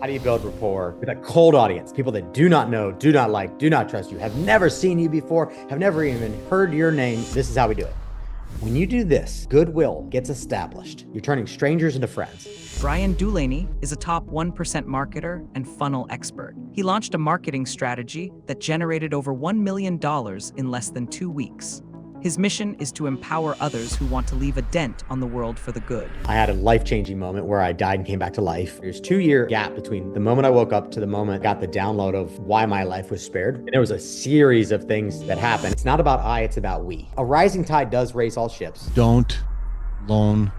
How do you build rapport with a cold audience? People that do not know, do not like, do not trust you, have never seen you before, have never even heard your name. This is how we do it. When you do this, goodwill gets established. You're turning strangers into friends. Bryan Dulaney is a top 1% marketer and funnel expert. He launched a marketing strategy that generated over $1 million in less than 2 weeks. His mission is to empower others who want to leave a dent on the world for the good. I had a life-changing moment where I died and came back to life. There's a 2-year gap between the moment I woke up to the moment I got the download of why my life was spared. And there was a series of things that happened. It's not about I, it's about we. A rising tide does raise all ships. Don't lone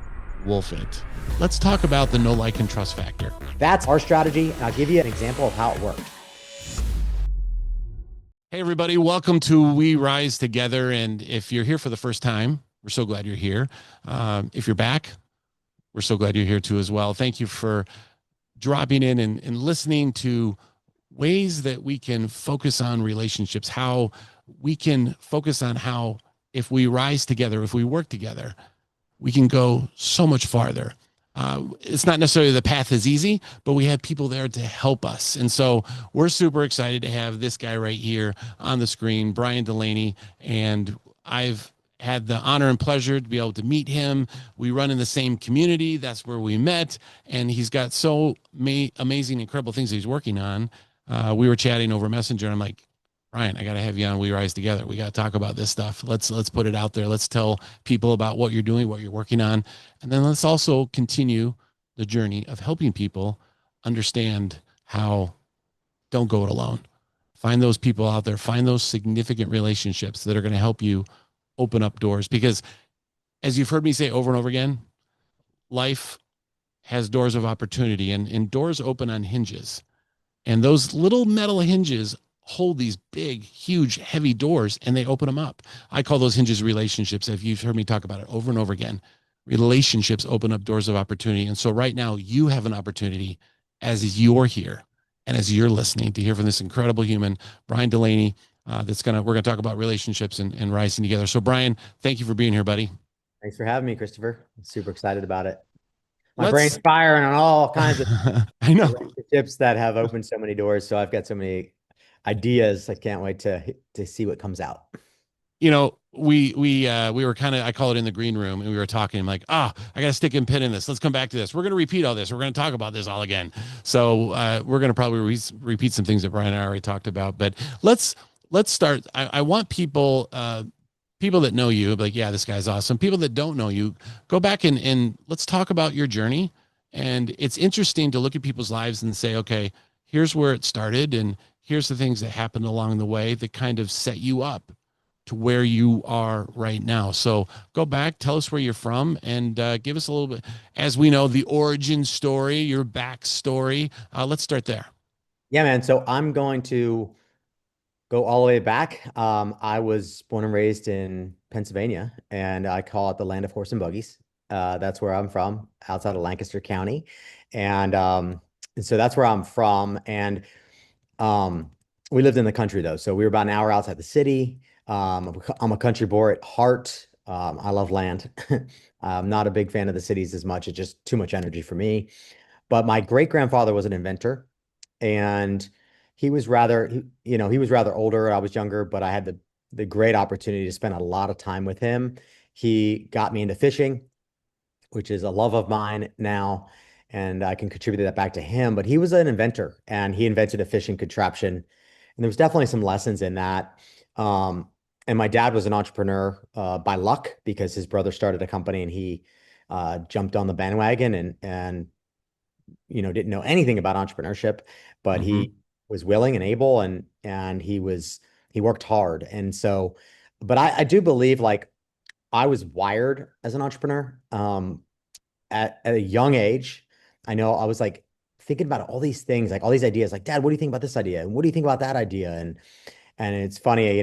wolf it. Let's talk about the no like and trust factor. That's our strategy, and I'll give you an example of how it worked. Hey, everybody. Welcome to We Rise Together. And if you're here for the first time, we're so glad you're here. If you're back, we're so glad you're here too as well. Thank you for dropping in and listening to ways that we can focus on relationships, how we can focus on how if we rise together, if we work together, we can go so much farther. It's not necessarily the path is easy, but we have people there to help us. And so we're super excited to have this guy right here on the screen, Bryan Dulaney. And I've had the honor and pleasure to be able to meet him. We run in the same community. That's where we met. And he's got so amazing, incredible things he's working on. We were chatting over Messenger. I'm like, Bryan, I got to have you on We Rise Together. We got to talk about this stuff. Let's put it out there. Let's tell people about what you're doing, what you're working on. And then let's also continue the journey of helping people understand how don't go it alone. Find those people out there, find those significant relationships that are going to help you open up doors. Because as you've heard me say over and over again, life has doors of opportunity and doors open on hinges. And those little metal hinges hold these big, huge, heavy doors, and they open them up. I call those hinges relationships. If you've heard me talk about it over and over again, relationships open up doors of opportunity. And so right now you have an opportunity as you're here and as you're listening to hear from this incredible human, Bryan Dulaney, we're going to talk about relationships and rising together. So Bryan, thank you for being here, buddy. Thanks for having me, Christopher. I'm super excited about it. My brain's firing on all kinds of I know relationships that have opened so many doors. So I've got so many ideas. I can't wait to see what comes out. You know, we were kind of, I call it in the green room, and we were talking. I'm like, I got to stick and pin in this. Let's come back to this. We're going to repeat all this. We're going to talk about this all again. So we're going to probably repeat some things that Bryan and I already talked about. But let's start. I want people that know you, like, yeah, this guy's awesome. People that don't know you, go back and let's talk about your journey. And it's interesting to look at people's lives and say, okay, here's where it started, and here's the things that happened along the way that kind of set you up to where you are right now. So go back, tell us where you're from, and give us a little bit, as we know, the origin story, your backstory. Let's start there. Yeah, man. So I'm going to go all the way back. I was born and raised in Pennsylvania, and I call it the land of horse and buggies. That's where I'm from, outside of Lancaster County. And so that's where I'm from. And we lived in the country though. So we were about an hour outside the city. I'm a country boy at heart. I love land. I'm not a big fan of the cities as much. It's just too much energy for me. But my great grandfather was an inventor, and he was rather older. I was younger, but I had the great opportunity to spend a lot of time with him. He got me into fishing, which is a love of mine now, and I can contribute that back to him. But he was an inventor, and he invented a fishing contraption, and there was definitely some lessons in that. And my dad was an entrepreneur by luck, because his brother started a company and he jumped on the bandwagon and didn't know anything about entrepreneurship, but he was willing and able, and he worked hard. And so, but I do believe, like, I was wired as an entrepreneur at a young age. I know I was like thinking about all these things, like all these ideas, like, Dad, what do you think about this idea? And what do you think about that idea? And it's funny,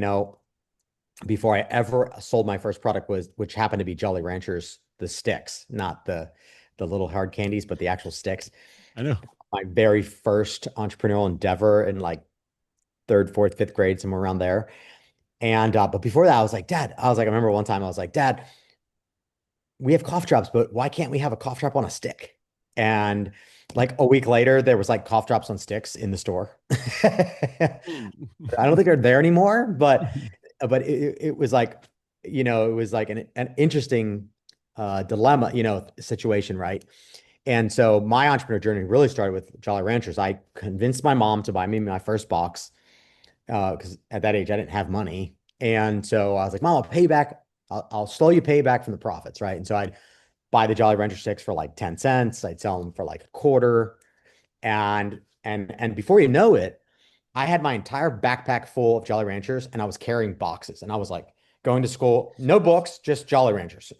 before I ever sold my first product, which happened to be Jolly Ranchers, the sticks, not the little hard candies, but the actual sticks. I know. My very first entrepreneurial endeavor in like third, fourth, fifth grade, somewhere around there. And but before that, I was like, I remember one time I was like, Dad, we have cough drops, but why can't we have a cough drop on a stick? And Like a week later, there was like cough drops on sticks in the store. I don't think they're there anymore, but it was like, it was like an interesting dilemma, situation, right? And so my entrepreneur journey really started with Jolly Ranchers. I convinced my mom to buy me my first box because at that age I didn't have money. And so I was like, Mom, I'll pay you back. I'll slowly pay you back from the profits, right? And so I'd buy the Jolly Rancher sticks for like 10 cents. I'd sell them for like a quarter. And before you know it, I had my entire backpack full of Jolly Ranchers and I was carrying boxes. And I was like going to school, no books, just Jolly Ranchers.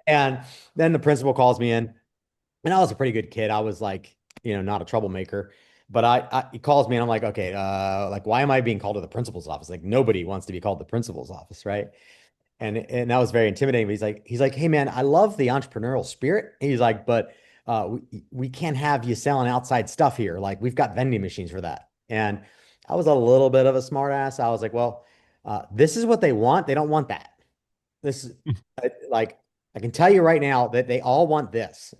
And then the principal calls me in, and I was a pretty good kid. I was like, not a troublemaker. But he calls me and I'm like, okay, like why am I being called to the principal's office? Like nobody wants to be called to the principal's office, right? And that was very intimidating. But he's like, hey man, I love the entrepreneurial spirit. He's like, but we can't have you selling outside stuff here. Like we've got vending machines for that. And I was a little bit of a smart ass. I was like, well, this is what they want. They don't want that. This is like I can tell you right now that they all want this.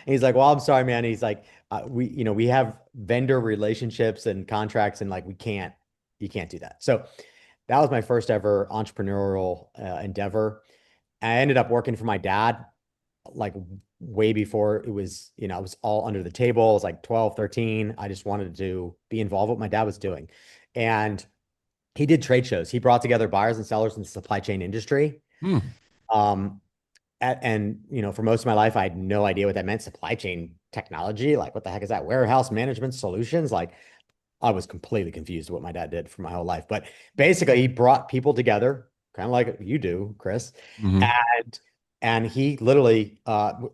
He's like, well, I'm sorry, man. He's like, we have vendor relationships and contracts, and like you can't do that. So that was my first ever entrepreneurial endeavor. I ended up working for my dad like way before it was all under the table. It was like 12, 13. I just wanted to be involved with what my dad was doing. And he did trade shows. He brought together buyers and sellers in the supply chain industry. Hmm. Um, and for most of my life, I had no idea what that meant. Supply chain technology, like what the heck is that? Warehouse management solutions, like I was completely confused what my dad did for my whole life. But basically, he brought people together, kind of like you do, Chris. Hmm. And and he literally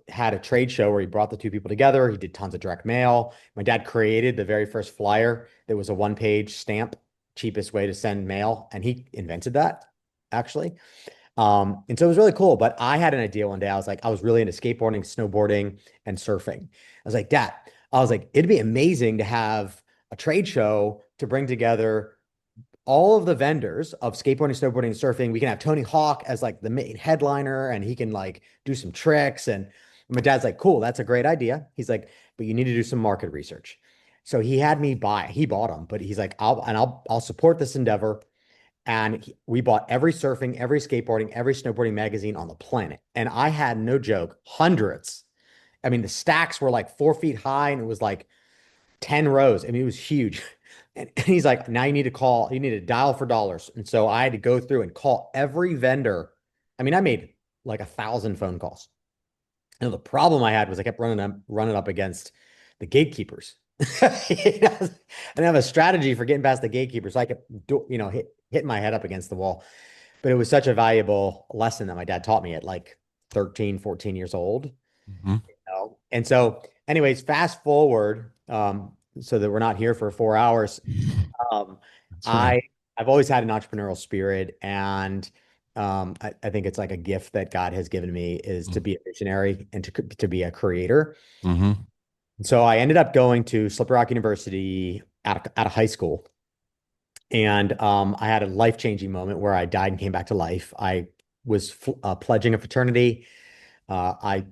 had a trade show where he brought the two people together. He did tons of direct mail. My dad created the very first flyer that was a one-page stamp, cheapest way to send mail, and he invented that actually. And so it was really cool. But I had an idea one day. I was really into skateboarding, snowboarding, and surfing. I was like, Dad, I was like, it'd be amazing to have a trade show to bring together all of the vendors of skateboarding, snowboarding, and surfing. We can have Tony Hawk as like the main headliner and he can like do some tricks. And my dad's like, cool, that's a great idea. He's like, but you need to do some market research. So he bought them, but he's like, I'll support this endeavor. And we bought every surfing, every skateboarding, every snowboarding magazine on the planet. And I had no joke, hundreds. I mean, the stacks were like 4 feet high and it was like 10 rows. I mean, it was huge. And he's like, now you need to dial for dollars. And so I had to go through and call every vendor. I mean, I made like 1,000 phone calls. And the problem I had was I kept running up against the gatekeepers. I didn't have a strategy for getting past the gatekeepers. So I kept, hitting my head up against the wall. But it was such a valuable lesson that my dad taught me at like 13, 14 years old. Hmm. And so, anyways, fast forward, so that we're not here for 4 hours. Um, That's fine. I I've always had an entrepreneurial spirit, and I think it's like a gift that God has given me is to be a visionary and to be a creator. Mm-hmm. So I ended up going to Slippery Rock University out of high school, and I had a life-changing moment where I died and came back to life. I was pledging a fraternity. I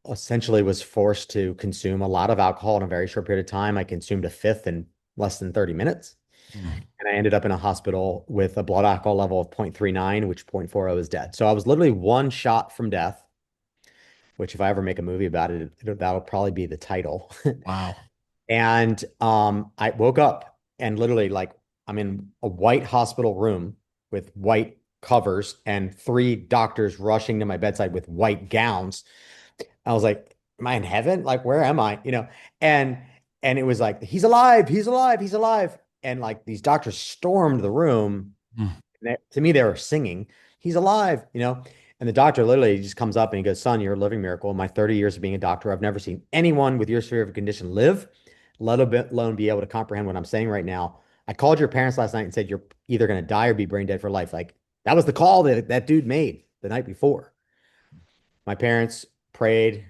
essentially was forced to consume a lot of alcohol in a very short period of time. I consumed a fifth in less than 30 minutes. And I ended up in a hospital with a blood alcohol level of 0.39, which 0.40 was dead. So I was literally one shot from death, which if I ever make a movie about it, that'll probably be the title. Wow. And I woke up and literally like I'm in a white hospital room with white covers and three doctors rushing to my bedside with white gowns. I was like, am I in heaven? Like, where am I? And and it was like, he's alive, he's alive, he's alive. And like these doctors stormed the room. Mm. And to me, they were singing, he's alive. And the doctor literally just comes up and he goes, son, you're a living miracle. In my 30 years of being a doctor, I've never seen anyone with your severe of a condition live, let alone be able to comprehend what I'm saying right now. I called your parents last night and said, you're either going to die or be brain dead for life. Like that was the call that that dude made the night before. My parents prayed.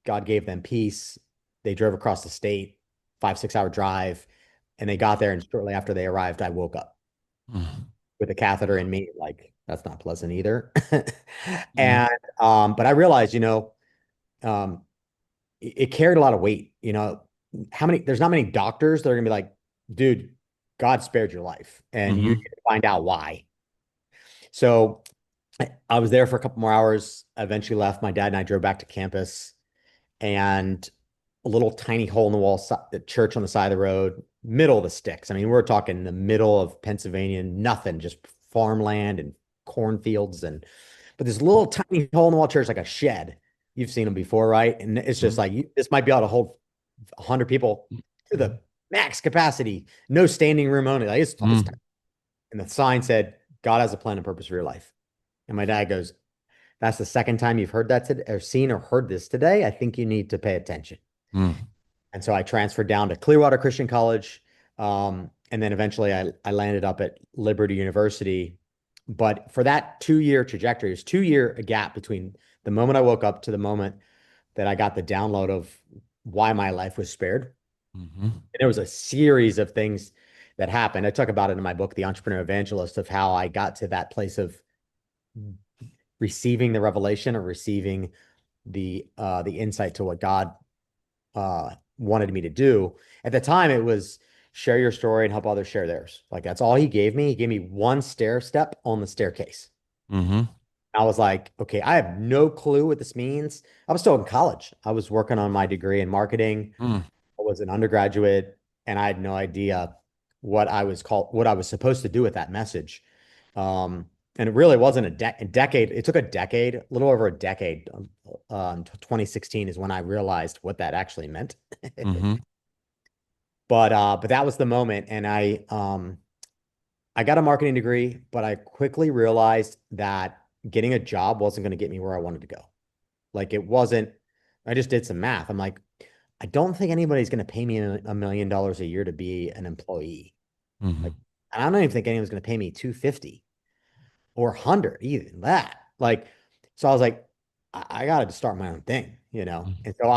God gave them peace. They drove across the state, 5, 6 hour drive, and they got there. And shortly after they arrived, I woke up Mm. with a catheter in me. Like, that's not pleasant either. Mm. And, but I realized, um, it carried a lot of weight. There's not many doctors that are gonna be like, dude, God spared your life and you Mm-hmm. need to find out why. So I was there for a couple more hours. I eventually left. My dad and I drove back to campus, and a little tiny hole in the wall, the church on the side of the road, middle of the sticks. I mean, we're talking the middle of Pennsylvania, nothing, just farmland and cornfields. But this little tiny hole in the wall church, like a shed. You've seen them before, right? And it's just like, this might be able to hold 100 people to Mm-hmm. the max capacity, no standing room only. Like it's Mm-hmm. tight. And the sign said, God has a plan and purpose for your life. And my dad goes, that's the second time you've heard that today, or seen or heard this today. I think you need to pay attention. And so I transferred down to Clearwater Christian College. And then eventually I landed up at Liberty University. But for that 2 year trajectory, it's 2 year gap between the moment I woke up to the moment that I got the download of why my life was spared. Mm-hmm. And there was a series of things that happened. I talk about it in my book, The Entrepreneur Evangelist, of how I got to that place of receiving the revelation or receiving the insight to what God wanted me to do. At the time, it was share your story and help others share theirs. Like that's all he gave me. He gave me one stair step on the staircase. Mm-hmm. I was like, okay, I have no clue what this means. I was still in college. I was working on my degree in marketing. Mm-hmm. I was an undergraduate, and I had no idea what I was supposed to do with that message. And it really wasn't a decade. It took a decade, a little over a decade. 2016 is when I realized what that actually meant. Mm-hmm. But that was the moment, and I got a marketing degree, but I quickly realized that getting a job wasn't going to get me where I wanted to go. Like it wasn't. I just did some math. I'm like, I don't think anybody's going to pay me $1 million a year to be an employee. Mm-hmm. Like, I don't even think anyone's going to pay me 250 or 100, even that. Like, so I was like, I got to start my own thing. And so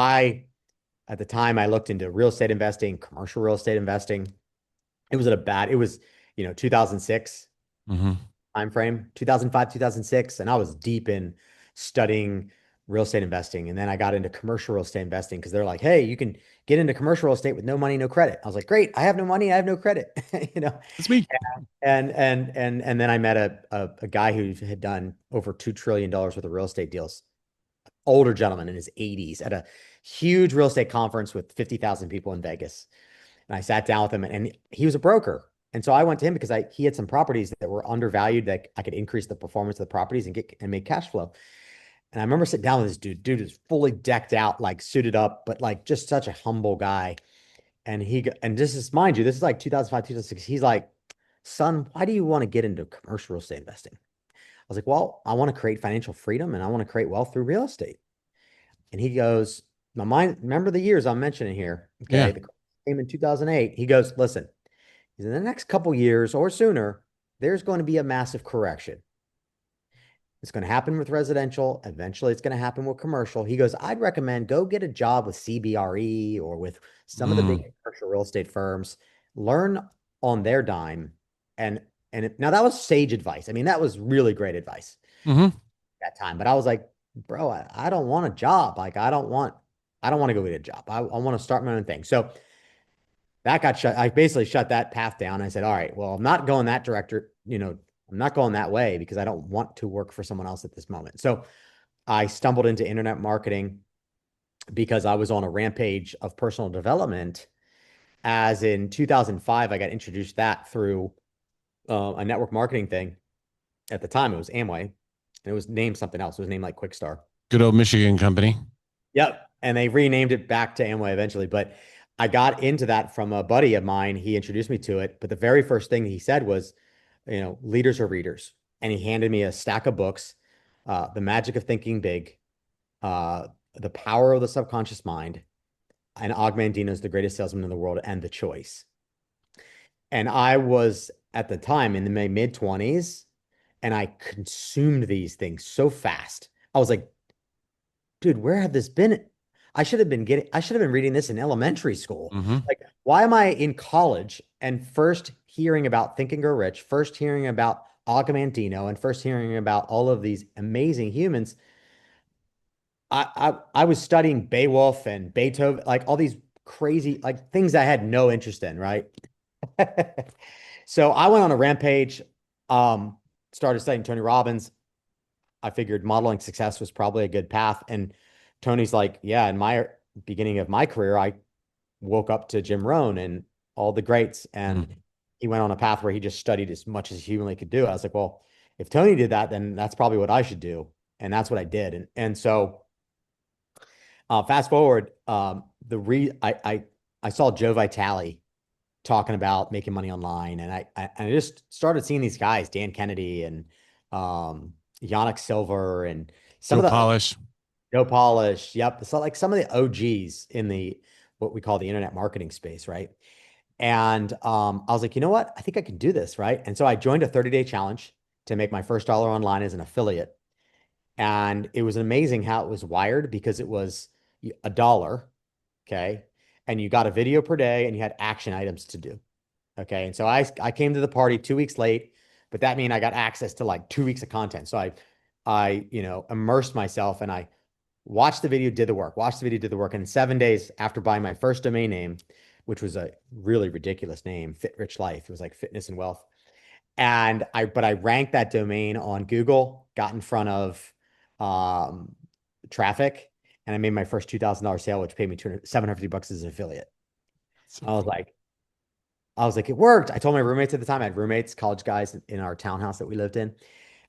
at the time, I looked into real estate investing, commercial real estate investing. It was, 2006 Mm-hmm. time frame, 2005, 2006. And I was deep in studying real estate investing. And then I got into commercial real estate investing because they're like, hey, you can get into commercial real estate with no money, no credit. I was like, great, I have no money, I have no credit, you know. That's me. And then I met a guy who had done over $2 trillion worth of real estate deals, older gentleman in his 80s at a huge real estate conference with 50,000 people in Vegas. And I sat down with him, and he was a broker. And so I went to him because he had some properties that were undervalued that I could increase the performance of the properties and make cash flow. And I remember sitting down with this dude. Dude is fully decked out, like suited up, but like just such a humble guy. And this is, mind you, this is like 2005, 2006. He's like, son, why do you want to get into commercial real estate investing? I was like, well, I want to create financial freedom and I want to create wealth through real estate. And he goes, my mind, remember the years I'm mentioning here. Yeah. Okay. The came in 2008. He goes, listen, in the next couple years or sooner, there's going to be a massive correction. It's going to happen with residential. Eventually, it's going to happen with commercial. He goes, I'd recommend go get a job with CBRE or with some of the big Mm-hmm. commercial real estate firms. Learn on their dime. Now that was sage advice. I mean, that was really great advice Mm-hmm. at that time. But I was like, bro, I don't want a job. Like, I don't want to go get a job. I want to start my own thing. So that got shut. I basically shut that path down. I said, all right, well, I'm not going that director, I'm not going that way because I don't want to work for someone else at this moment. So I stumbled into internet marketing because I was on a rampage of personal development. As in 2005, I got introduced to that through a network marketing thing. At the time, it was Amway, and it was named something else. It was named like Quickstar. Good old Michigan company. Yep. And they renamed it back to Amway eventually. But I got into that from a buddy of mine. He introduced me to it. But the very first thing he said was, leaders are readers. And he handed me a stack of books, The Magic of Thinking Big, The Power of the Subconscious Mind, and Og Mandino's The Greatest Salesman in the World, and The Choice. And I was at the time in my mid 20s, and I consumed these things so fast. I was like, dude, where have this been? I should have been reading this in elementary school. Mm-hmm. Like, why am I in college and first hearing about Think and Grow Rich, first hearing about Agamantino, and first hearing about all of these amazing humans? I was studying Beowulf and Beethoven, like all these crazy like things I had no interest in, right? So I went on a rampage, um, started studying Tony Robbins. I figured modeling success was probably a good path. And Tony's like, yeah, in my beginning of my career, I woke up to Jim Rohn and all the greats. And Mm. he went on a path where he just studied as much as he humanly could do. I was like, well, if Tony did that, then that's probably what I should do. And that's what I did. And so fast forward, I saw Joe Vitale talking about making money online, and I just started seeing these guys, Dan Kennedy and Yannick Silver, and some Joe of the Polish. Joe Polish. Yep, so like some of the OGs in the what we call the internet marketing space, right? And I was like, you know what? I think I can do this, right? And so I joined a 30-day challenge to make my first dollar online as an affiliate. And it was amazing how it was wired because it was a dollar, okay? And you got a video per day and you had action items to do. Okay. And so I came to the party 2 weeks late, but that mean I got access to like 2 weeks of content. So immersed myself and I watched the video, did the work, watched the video, did the work. And in 7 days after buying my first domain name, which was a really ridiculous name, Fit Rich Life, it was like fitness and wealth. But I ranked that domain on Google, got in front of um, traffic, and I made my first $2,000 sale, which paid me 750 bucks as an affiliate. So I was cool. like, I was like, it worked. I told my roommates at the time, I had roommates, college guys in our townhouse that we lived in.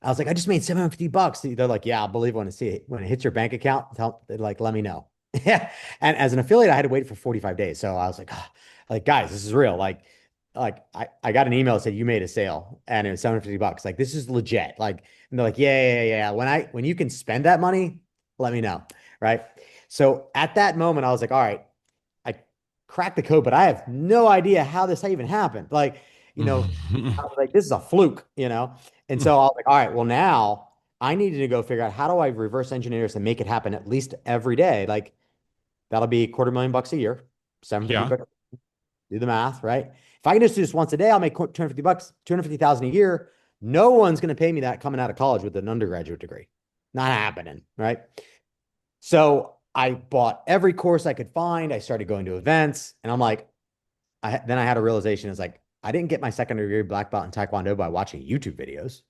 I was like, I just made 750 bucks. They're like, yeah, I'll believe when I see it. When it hits your bank account, they're like, let me know. Yeah. And as an affiliate, I had to wait for 45 days. So I was like, "Ah," like, guys, this is real. I got an email that said you made a sale and it was 750 bucks. Like, this is legit. Like, and they're like, yeah. When you can spend that money, let me know. Right. So at that moment, I was like, all right, I cracked the code, but I have no idea how this even happened. Like, you know, I was like, this is a fluke, you know? And so I was like, all right, well, now I needed to go figure out how do I reverse engineer this and make it happen at least every day. Like, that'll be $250,000 a year, 750 Yeah, bucks. Do the math, right? If I can just do this once a day, I'll make 250 bucks, 250,000 a year. No one's going to pay me that coming out of college with an undergraduate degree. Not happening, right? So I bought every course I could find. I started going to events, and I'm like, then I had a realization. It's like I didn't get my second degree black belt in Taekwondo by watching YouTube videos.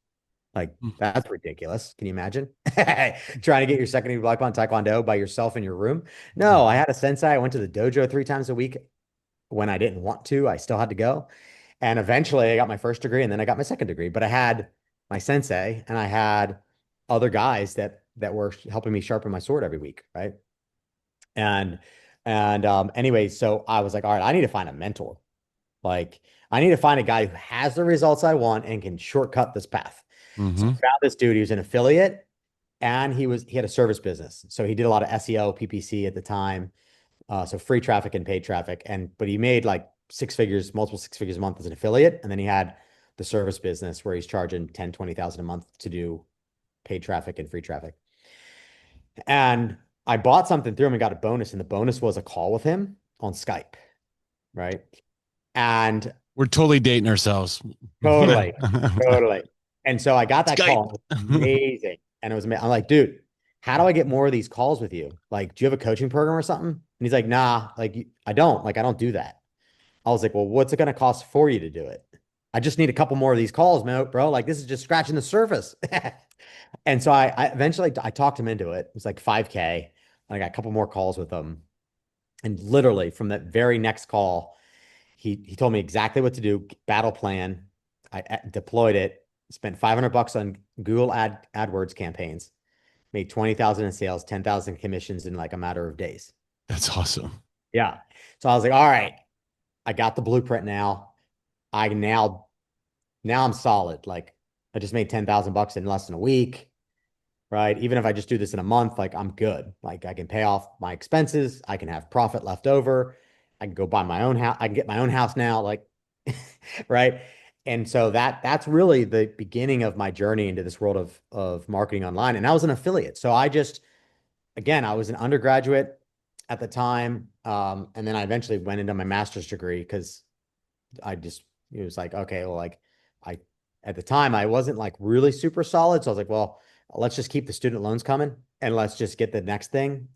Like that's ridiculous. Can you imagine trying to get your second degree black belt in Taekwondo by yourself in your room? No, I had a sensei. I went to the dojo 3 times a week when I didn't want to. I still had to go, and eventually I got my first degree, and then I got my second degree. But I had my sensei, and I had other guys that were helping me sharpen my sword every week, right? And anyway, so I was like, all right, I need to find a mentor. Like, I need to find a guy who has the results I want and can shortcut this path. So hmm I found this dude. He was an affiliate and he had a service business. So he did a lot of SEO, PPC at the time. So free traffic and paid traffic. But he made like six figures, multiple six figures a month as an affiliate. And then he had the service business where he's charging 10, 20,000 a month to do paid traffic and free traffic. And I bought something through him and got a bonus. And the bonus was a call with him on Skype, right? And we're totally dating ourselves. totally, totally. And so I got that Skype. call. And it was amazing. And it was amazing. I'm like, dude, how do I get more of these calls with you? Like, do you have a coaching program or something? And he's like, nah, like I don't. Like, I don't do that. I was like, well, what's it going to cost for you to do it? I just need a couple more of these calls, man, bro. Like, this is just scratching the surface. And so I eventually I talked him into it. It was like 5K. I got a couple more calls with him. And literally from that very next call, he told me exactly what to do, battle plan. I deployed it, spent 500 bucks on Google AdWords campaigns, made 20,000 in sales, 10,000 commissions in like a matter of days. That's awesome. Yeah. So I was like, all right, I got the blueprint now. I now I'm solid. Like I just made 10,000 bucks in less than a week, right? Even if I just do this in a month, like I'm good. Like I can pay off my expenses. I can have profit left over. I can go buy my own house. I can get my own house now, like, right? And so that's really the beginning of my journey into this world of marketing online. And I was an affiliate. So I just, again, I was an undergraduate at the time. And then I eventually went into my master's degree because it was like, okay, well, like I, at the time I wasn't like really super solid. So I was like, well, let's just keep the student loans coming and let's just get the next thing.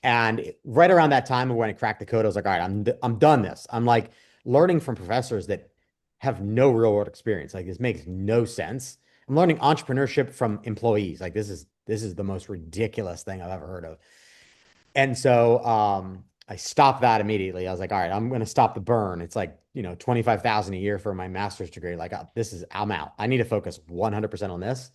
And right around that time when I cracked the code, I was like, all right, I'm done this. I'm like learning from professors that have no real world experience. Like this makes no sense. I'm learning entrepreneurship from employees. Like this is the most ridiculous thing I've ever heard of. And so I stopped that immediately. I was like, all right, I'm going to stop the burn. It's like, 25,000 a year for my master's degree. Like I'm out. I need to focus 100% on this.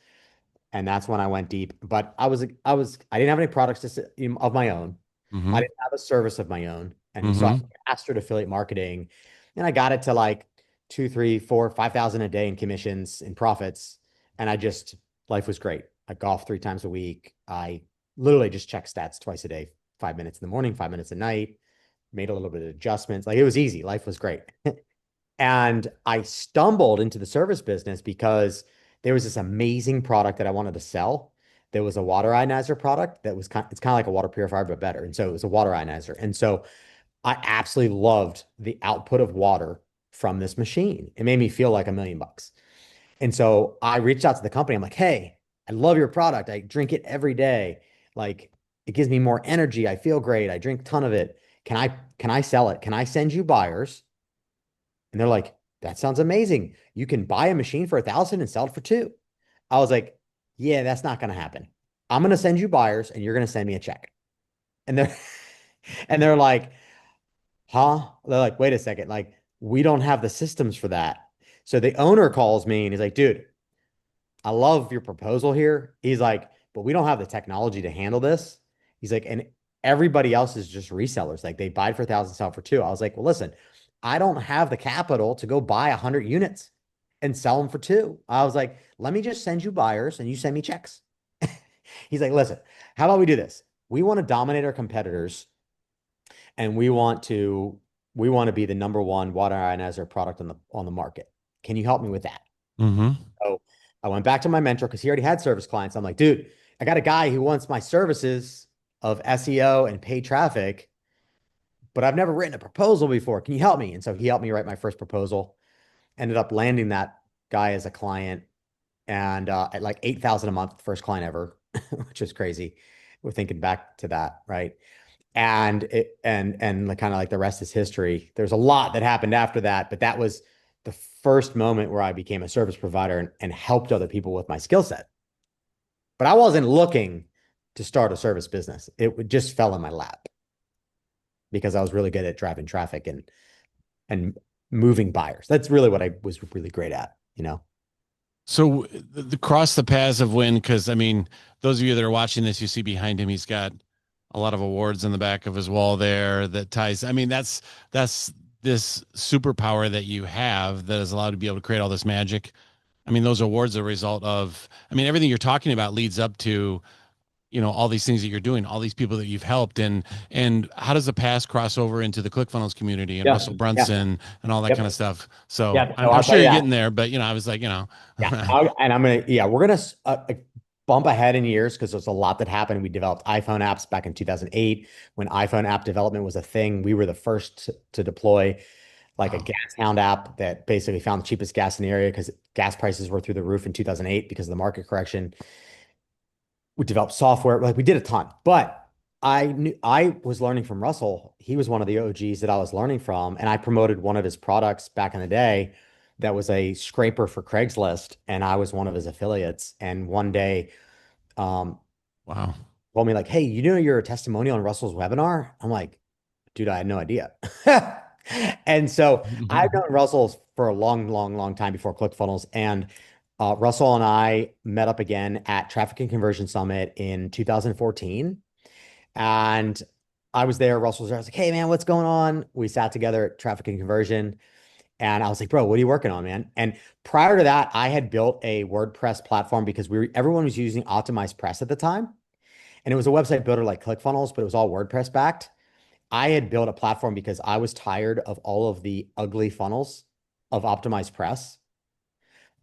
And that's when I went deep. But I didn't have any products of my own. I Mm-hmm. didn't have a service of my own. And so I Mm-hmm. mastered affiliate marketing and I got it to like two, three, four, 5,000 a day in commissions and profits. And life was great. I golfed 3 times a week. I literally just checked stats twice a day, 5 minutes in the morning, 5 minutes at night, made a little bit of adjustments. Like it was easy. Life was great. And I stumbled into the service business because there was this amazing product that I wanted to sell. There was a water ionizer product that it's kind of like a water purifier, but better. And so it was a water ionizer. And so I absolutely loved the output of water from this machine. It made me feel like $1 million. And so I reached out to the company. I'm like, hey, I love your product. I drink it every day. Like it gives me more energy. I feel great. I drink a ton of it. Can I sell it? Can I send you buyers? And they're like, that sounds amazing. You can buy a machine for 1,000 and sell it for two. I was like, yeah, that's not going to happen. I'm going to send you buyers and you're going to send me a check. And they're, and they're like, huh? They're like, wait a second. Like, we don't have the systems for that. So the owner calls me and he's like, dude, I love your proposal here. He's like, but we don't have the technology to handle this. He's like, and everybody else is just resellers. Like they buy it for 1,000, sell it for two. I was like, well, listen, I don't have the capital to go buy 100 units and sell them for two. I was like, let me just send you buyers and you send me checks. He's like, listen, how about we do this? We want to dominate our competitors and we want to be the number one water ionizer product on the market. Can you help me with that? Mm-hmm. So I went back to my mentor because he already had service clients. I'm like, dude, I got a guy who wants my services of SEO and paid traffic, but I've never written a proposal before. Can you help me? And so he helped me write my first proposal. Ended up landing that guy as a client and at like 8,000 a month, first client ever, which is crazy. We're thinking back to that, right? And kind of like the rest is history. There's a lot that happened after that, but that was the first moment where I became a service provider and helped other people with my skill set. But I wasn't looking to start a service business. It just fell in my lap because I was really good at driving traffic and moving buyers. That's really what I was really great at. So the cross the paths of when, because I mean, those of you that are watching this, you see behind him, he's got a lot of awards in the back of his wall there that ties. I mean, that's this superpower that you have that is allowed to be able to create all this magic. I mean, those awards are a result of, I mean, everything you're talking about leads up to, all these things that you're doing, all these people that you've helped, and how does the past cross over into the ClickFunnels community and Yeah. Russell Yeah. Brunson and all that kind of Yep. stuff? So Yeah. I'm, So I'm I'll sure tell you you're that. getting there, but I was like, Yeah. We're going to bump ahead in years because there's a lot that happened. We developed iPhone apps back in 2008 when iPhone app development was a thing. We were the first to deploy like a wow. gas hound app that basically found the cheapest gas in the area because gas prices were through the roof in 2008 because of the market correction. We developed software, like we did a ton, but I was learning from Russell. He was one of the OGs that I was learning from, and I promoted one of his products back in the day that was a scraper for Craigslist, and I was one of his affiliates. And one day, um, Wow. told me like, "Hey, you're a testimonial on Russell's webinar." I'm like, "Dude, I had no idea." And so I've known Russell for a long, long, long time before ClickFunnels, and Russell and I met up again at Traffic and Conversion Summit in 2014. And I was there. Russell was there. I was like, hey, man, what's going on? We sat together at Traffic and Conversion. And I was like, bro, what are you working on, man? And prior to that, I had built a WordPress platform because everyone was using Optimized Press at the time. And it was a website builder like ClickFunnels, but it was all WordPress backed. I had built a platform because I was tired of all of the ugly funnels of Optimized Press.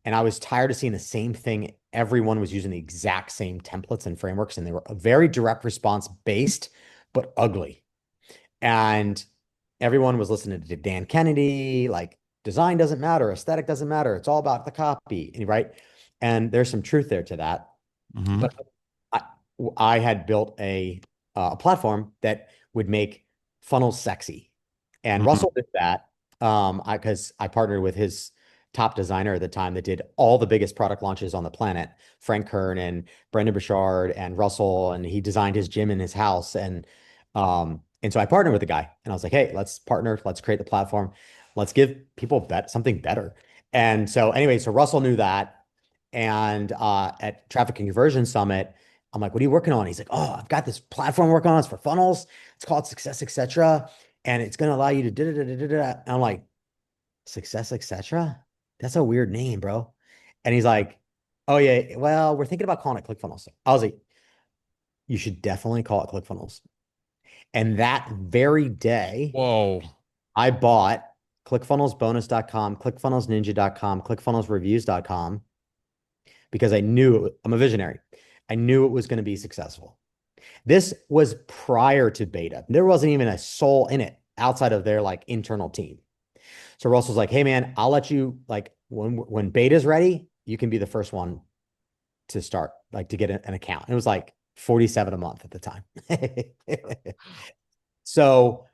And I was tired of seeing the same thing. Everyone was using the exact same templates and frameworks, and they were very direct response based, but ugly. And everyone was listening to Dan Kennedy, like design doesn't matter, aesthetic doesn't matter. It's all about the copy, right? And there's some truth there to that. Hmm. But I, I had built a platform that would make funnels sexy, and Hmm. Russell did that. Because I partnered with his top designer at the time that did all the biggest product launches on the planet, Frank Kern and Brendan Burchard and Russell, and he designed his gym in his house. And so I partnered with the guy, and I was like, hey, let's partner, let's create the platform, let's give people something better. And so anyway, so Russell knew that. And at Traffic and Conversion Summit, I'm like, what are you working on? He's like, oh, I've got this platform working on. It's for funnels. It's called Success, etc. And it's going to allow you to da da da da da. And I'm like, Success, etc. That's a weird name, bro. And he's like, oh yeah, well, we're thinking about calling it ClickFunnels. I was like, you should definitely call it ClickFunnels. And that very day, Whoa. I bought ClickFunnelsBonus.com, ClickFunnelsNinja.com, ClickFunnelsReviews.com because I knew I'm a visionary. I knew it was going to be successful. This was prior to beta. There wasn't even a soul in it outside of their like internal team. So Russell's like, "Hey man, I'll let you like when beta's ready, you can be the first one to start like to get an account." It was like 47 a month at the time. So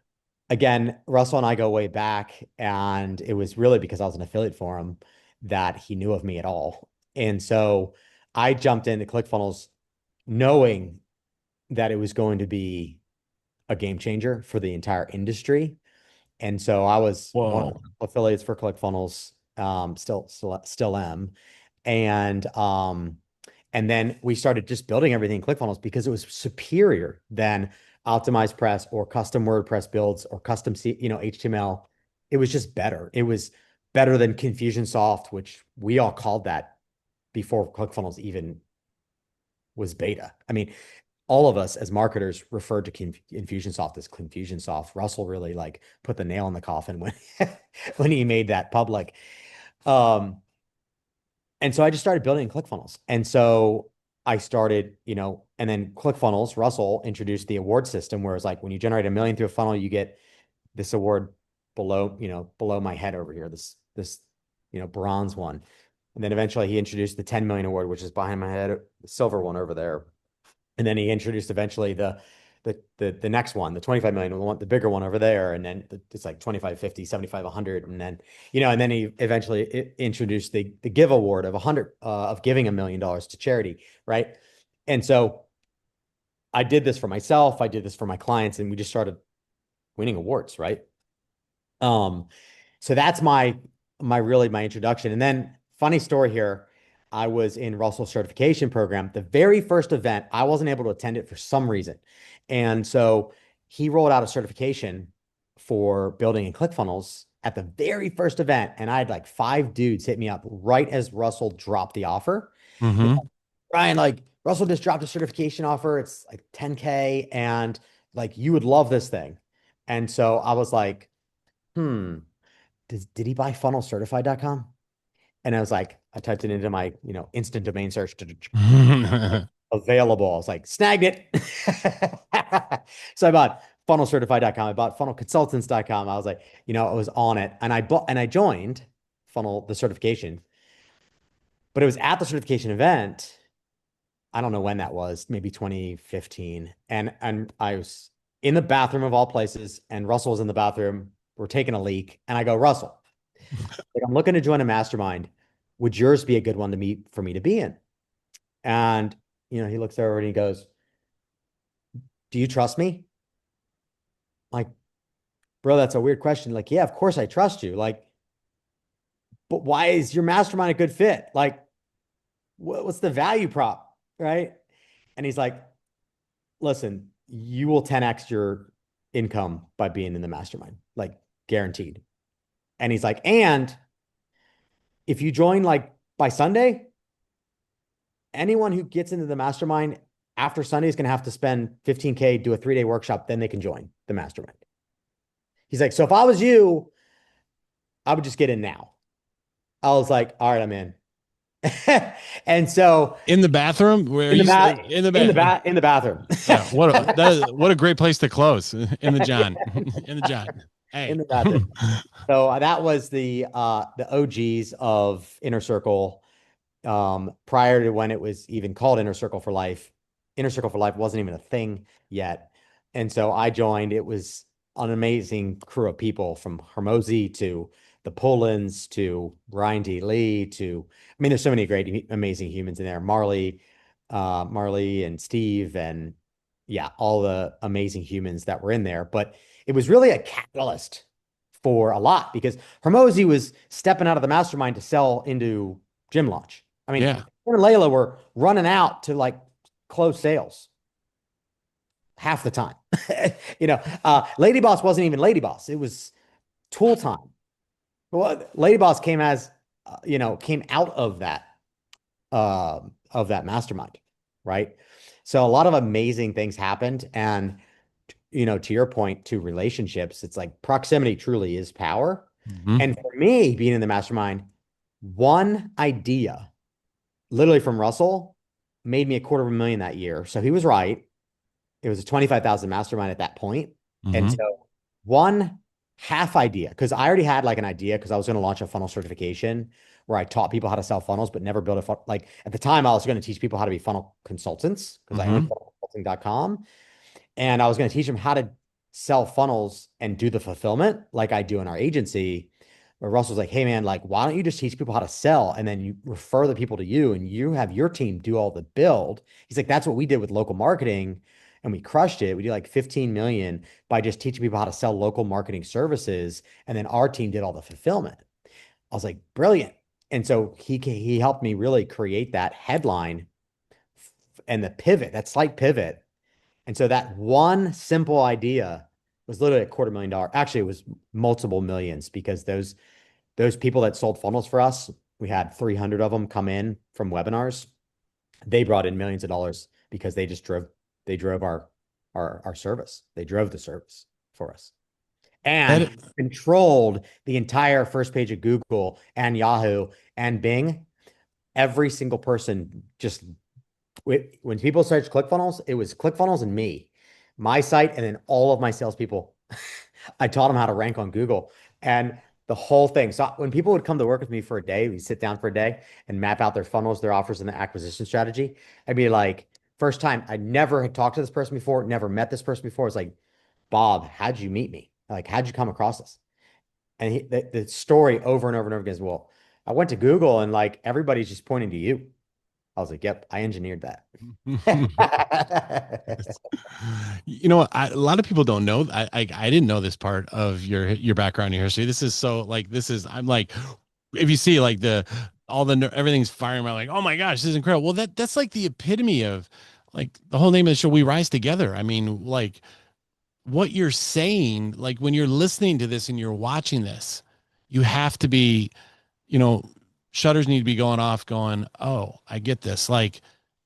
again, Russell and I go way back, and it was really because I was an affiliate for him that he knew of me at all. And so I jumped into ClickFunnels knowing that it was going to be a game changer for the entire industry. And so I was one of Whoa. the affiliates for ClickFunnels, still am. And then we started just building everything in ClickFunnels because it was superior than optimized press or custom WordPress builds or custom, HTML. It was just better. It was better than Confusionsoft, which we all called that before ClickFunnels even was beta. I mean, all of us as marketers referred to Infusionsoft as Confusionsoft. Russell really like put the nail in the coffin when when he made that public. Um, and so I just started building ClickFunnels. And so I started, and then ClickFunnels, Russell introduced the award system where it's like when you generate 1 million through a funnel, you get this award below my head over here, this bronze one. And then eventually he introduced the 10 million award, which is behind my head, the silver one over there. And then he introduced eventually the next one, the 25 million, the bigger one over there. And then it's like 25, 50, 75, 100. And then he eventually introduced the Give Award of 100, of giving $1 million to charity. Right. And so I did this for myself. I did this for my clients, and we just started winning awards. Right. Um, so that's my introduction. And then funny story here, I was in Russell's certification program. The very first event, I wasn't able to attend it for some reason. And so he rolled out a certification for building in ClickFunnels at the very first event. And I had like 5 dudes hit me up right as Russell dropped the offer. Hmm. Bryan, like Russell just dropped a certification offer. It's like 10K, and like you would love this thing. And so I was like, hmm, did he buy funnelcertified.com? And I was like, I typed it into my, instant domain search available. I was like, snagged it. So I bought funnelcertified.com. I bought funnelconsultants.com. I was like, I was on it, and I joined the certification, but it was at the certification event. I don't know when that was, maybe 2015. And I was in the bathroom of all places, and Russell was in the bathroom. We're taking a leak. And I go, Russell, like, I'm looking to join a mastermind. Would yours be a good one for me to be in? And, he looks over and he goes, do you trust me? Like, bro, that's a weird question. Like, yeah, of course I trust you. Like, but why is your mastermind a good fit? Like, what's the value prop? Right. And he's like, listen, you will 10x your income by being in the mastermind, like guaranteed. And he's like, and if you join like by Sunday, anyone who gets into the mastermind after Sunday is going to have to spend 15K, do a 3-day workshop, then they can join the mastermind. He's like, so if I was you, I would just get in now. I was like, all right, I'm in. And so In the bathroom? Where in the you bath, in the bath? in the bathroom, Yeah. What a great place to close in the John. In the John. in Hey. the bathroom. So that was the OGs of Inner Circle. prior to when it was even called Inner Circle for Life. Inner Circle for Life wasn't even a thing yet. And so I joined. It was an amazing crew of people from Hermosi to the Pullens to Brian D. Lee to, I mean, there's so many great, amazing humans in there. Marley and Steve and yeah, all the amazing humans that were in there. But it was really a catalyst for a lot because Hermosi was stepping out of the mastermind to sell into Gym Launch. I mean, Yeah. him and Layla were running out to like close sales half the time. Lady Boss wasn't even Lady Boss. It was Tool Time. Well, Lady Boss came as, came out of that mastermind, right? So a lot of amazing things happened. And, to your point, to relationships, it's like proximity truly is power. Hmm. And for me, being in the mastermind, one idea, literally from Russell, made me $250,000 that year. So he was right. It was a 25,000 mastermind at that point. And Hmm. so one half idea, because I already had like an idea because I was going to launch a funnel certification where I taught people how to sell funnels, but never build a funnel. Like at the time, I was going to teach people how to be funnel consultants because I owned Hmm. funnelconsulting.com. And I was going to teach them how to sell funnels and do the fulfillment like I do in our agency. But Russ was like, hey man, like, why don't you just teach people how to sell and then you refer the people to you and you have your team do all the build? He's like, that's what we did with local marketing and we crushed it. We did like 15 million by just teaching people how to sell local marketing services. And then our team did all the fulfillment. I was like, brilliant. And so he helped me really create that headline and the pivot, that slight pivot. And so that one simple idea was literally $250,000. Actually, it was multiple millions because those people that sold funnels for us, we had 300 of them come in from webinars. They brought in millions of dollars because they drove our service. They drove the service for us and That controlled the entire first page of Google and Yahoo and Bing. Every single person just when people search ClickFunnels, it was ClickFunnels and me, my site, and then all of my salespeople. I taught them how to rank on Google and the whole thing. So when people would come to work with me for a day, we sit down for a day and map out their funnels, their offers, and the acquisition strategy. I'd be like, first time I never had talked to this person before, never met this person before. It's like, Bob, how'd you meet me? Like, how'd you come across this? And the story over and over and over again is, well, I went to Google and like everybody's just pointing to you. I was like, yep, I engineered that. you know, a lot of people don't know. I didn't know this part of your background, your history. This is so like this is. I'm like, if you see like the all the everything's firing around, like, oh my gosh, this is incredible. Well, that's like the epitome of like the whole name of the show. We rise together. I mean, like what you're saying, like when you're listening to this and you're watching this, you have to be, you know, shutters need to be going off, going, oh, I get this. Like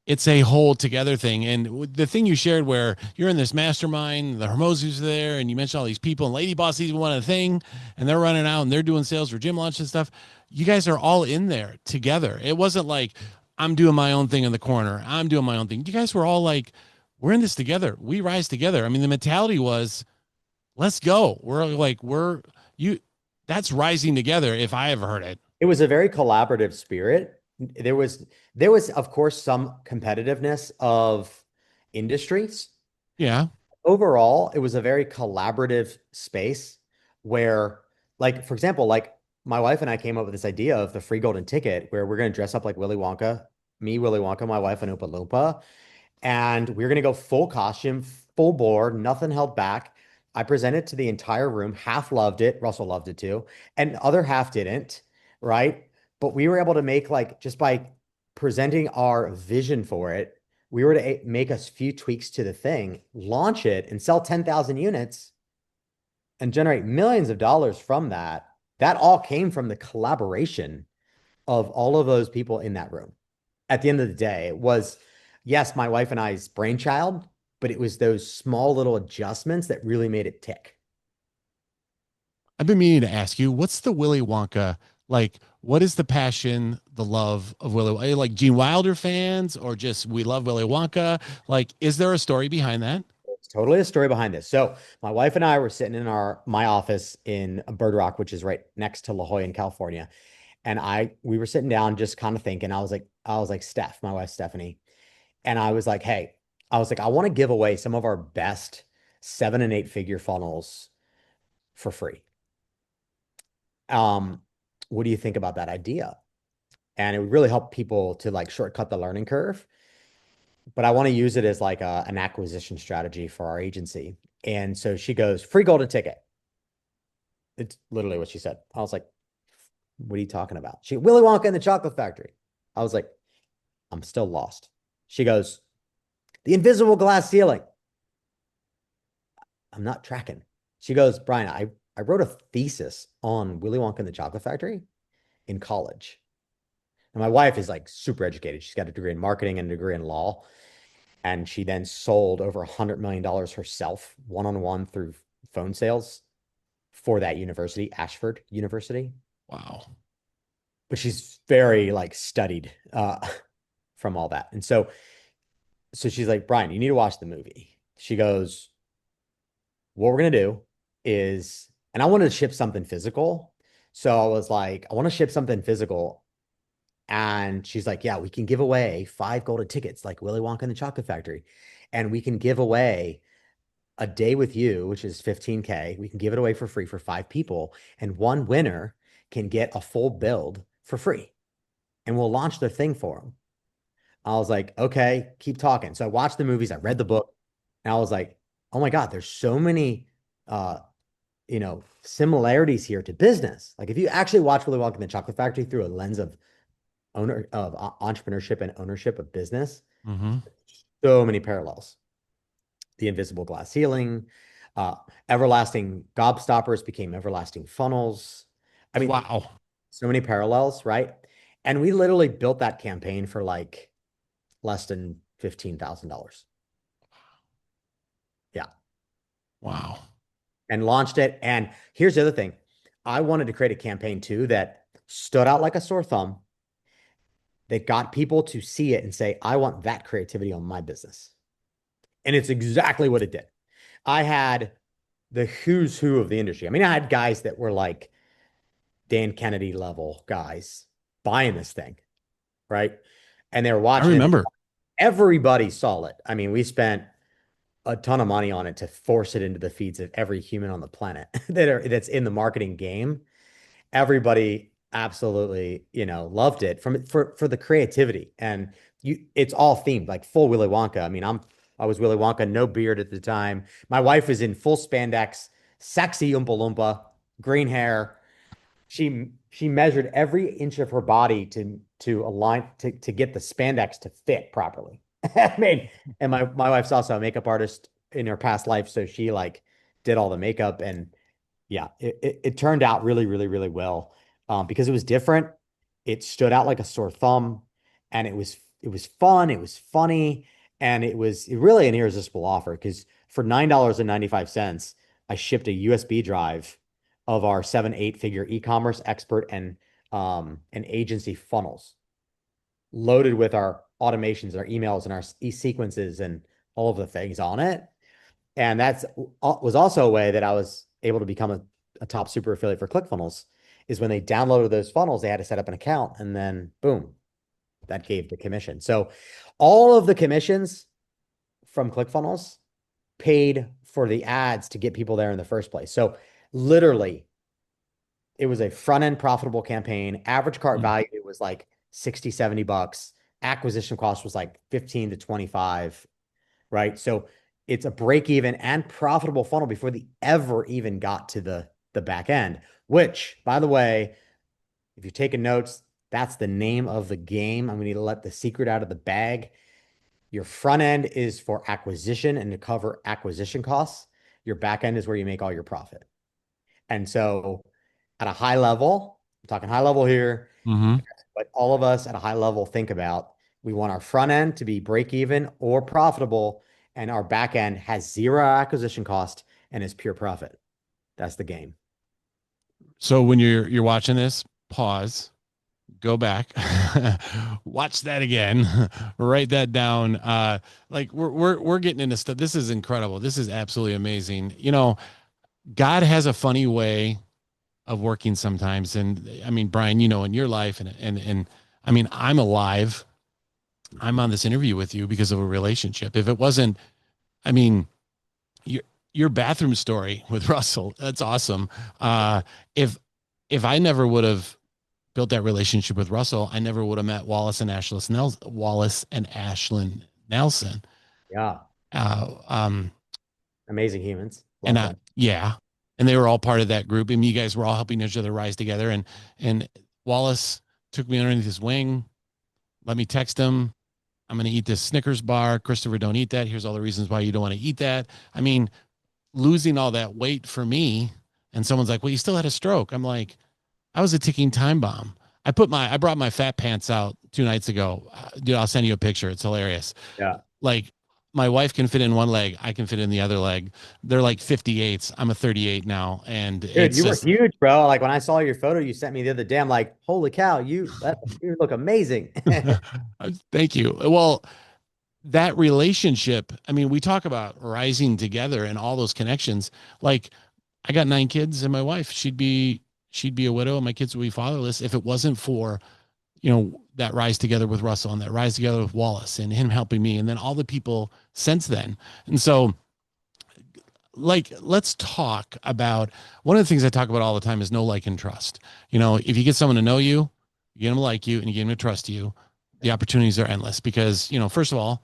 it's a whole together thing. And the thing you shared where you're in this mastermind, the Hermosus are there, and you mentioned all these people, and Lady Boss even one of the thing, and they're running out and they're doing sales for gym launch and stuff. You guys are all in there together. It wasn't like I'm doing my own thing in the corner. I'm doing my own thing. You guys were all like, we're in this together. We rise together. I mean, the mentality was, let's go. We're like, we're you. That's rising together. If I ever heard it. It was a very collaborative spirit. There was of course some competitiveness of industries. Yeah. Overall, it was a very collaborative space where, like, for example, like my wife and I came up with this idea of the free golden ticket where we're going to dress up like Willy Wonka, me, Willy Wonka, my wife, and Oompa Loompa, and we're going to go full costume, full board, nothing held back. I presented to the entire room. Half loved it. Russell loved it too. And the other half didn't, right? But we were able to make like just by presenting our vision for it, we were to make a few tweaks to the thing, launch it, and sell 10,000 units and generate millions of dollars from that. That all came from the collaboration of all of those people in that room. At the end of the day, it was, yes, my wife and I's brainchild, but it was those small little adjustments that really made it tick. I've been meaning to ask you, what's the Willy Wonka like? What is the passion, the love of Willy? Are you like Gene Wilder fans, or just we love Willy Wonka? Like, is there a story behind that? It's totally a story behind this. So my wife and I were sitting in my office in Bird Rock, which is right next to La Jolla in California. And we were sitting down just kind of thinking. I was like, Steph, my wife Stephanie, and I was like, hey, I was like, I want to give away some of our best 7 and 8 figure funnels for free. Um, what do you think about that idea? And it would really help people to like shortcut the learning curve. But I want to use it as like an acquisition strategy for our agency. And so she goes, free golden ticket. It's literally what she said. I was like, what are you talking about? Willy Wonka and the Chocolate Factory. I was like, I'm still lost. She goes, the invisible glass ceiling. I'm not tracking. She goes, Bryan, I wrote a thesis on Willy Wonka and the Chocolate Factory in college. And my wife is like super educated. She's got a degree in marketing and a degree in law. And she then sold over $100 million herself, one-on-one through phone sales for that university, Ashford University. Wow. But she's very like studied from all that. And so she's like, Bryan, you need to watch the movie. She goes, what we're gonna do is, and I wanted to ship something physical. So I was like, I want to ship something physical. And she's like, yeah, we can give away 5 golden tickets like Willy Wonka and the Chocolate Factory. And we can give away a day with you, which is 15K. We can give it away for free for 5 people. And one winner can get a full build for free. And we'll launch their thing for them. I was like, okay, keep talking. So I watched the movies, I read the book, and I was like, oh my God, there's so many uh, similarities here to business. Like if you actually watch Willy Wonka and the Chocolate Factory through a lens of entrepreneurship and ownership of business, Mm-hmm. so many parallels. The invisible glass ceiling, uh, everlasting gobstoppers became everlasting funnels. I mean, Wow. so many parallels, right? And we literally built that campaign for like less than $15,000. Yeah. Wow. And launched it. And here's the other thing. I wanted to create a campaign too that stood out like a sore thumb, that got people to see it and say, I want that creativity on my business. And it's exactly what it did. I had the who's who of the industry. I mean, I had guys that were like Dan Kennedy level guys buying this thing, right? And they were I watching it. remember. Everybody saw it. I mean, we spent a ton of money on it to force it into the feeds of every human on the planet that's in the marketing game. Everybody absolutely, loved it for the creativity. And it's all themed, like full Willy Wonka. I mean, I was Willy Wonka, no beard at the time. My wife was in full spandex, sexy Oompa Loompa, green hair. She measured every inch of her body to align to get the spandex to fit properly. I mean, and my wife's also a makeup artist in her past life, so she like did all the makeup. And yeah, it turned out really, really, really well, because it was different. It stood out like a sore thumb, and it was fun, it was funny, and it really an irresistible offer because for $9.95, I shipped a USB drive of our 7 8 figure e-commerce expert and agency funnels loaded with our automations, our emails, and our e-sequences and all of the things on it. And that's was also a way that I was able to become a top super affiliate for ClickFunnels, is when they downloaded those funnels, they had to set up an account, and then boom, that gave the commission. So all of the commissions from ClickFunnels paid for the ads to get people there in the first place. So literally, it was a front end profitable campaign. Average cart Mm. value was like 60, $70. Acquisition cost was like 15 to 25, right? So it's a break even and profitable funnel before they ever even got to the back end, which, by the way, if you're taking notes, that's the name of the game. I'm going to let the secret out of the bag. Your front end is for acquisition and to cover acquisition costs. Your back end is where you make all your profit. And so at a high level, I'm talking high level here, Mm-hmm. but all of us at a high level think about, we want our front end to be break even or profitable, and our back end has zero acquisition cost and is pure profit. That's the game. So when you're watching this, pause, go back, watch that again, write that down. Like we're getting into stuff. This is incredible. This is absolutely amazing. God has a funny way of working sometimes. And I mean, Bryan, in your life and I mean, I'm alive. I'm on this interview with you because of a relationship. If it wasn't, I mean, your your bathroom story with Russell, that's awesome. If I never would have built that relationship with Russell, I never would have met Wallace and Ashlyn Nelson. Yeah. Uh, um, Amazing humans. and Love them. yeah, and they were all part of that group. And you guys were all helping each other rise together. And Wallace took me underneath his wing, let me text him. I'm going to eat this Snickers bar. Christopher, don't eat that. Here's all the reasons why you don't want to eat that. I mean, losing all that weight for me, and someone's like, well, you still had a stroke. I'm like, I was a ticking time bomb. I brought my fat pants out 2 nights ago. Dude, I'll send you a picture. It's hilarious. Yeah. Like, my wife can fit in one leg. I can fit in the other leg. They're like 58s. I'm a 38 now. And Dude, it's you were just, huge, bro. Like when I saw your photo you sent me the other day, I'm like, holy cow, you look amazing. thank you. Well, that relationship, I mean, we talk about rising together and all those connections. Like, I got 9 kids and my wife, she'd be a widow and my kids would be fatherless if it wasn't for, that rise together with Russell and that rise together with Wallace and him helping me. And then all the people since then. And so, like, let's talk about one of the things I talk about all the time is know, like, and trust. If you get someone to know you, you get them to like you, and you get them to trust you, the opportunities are endless because, first of all,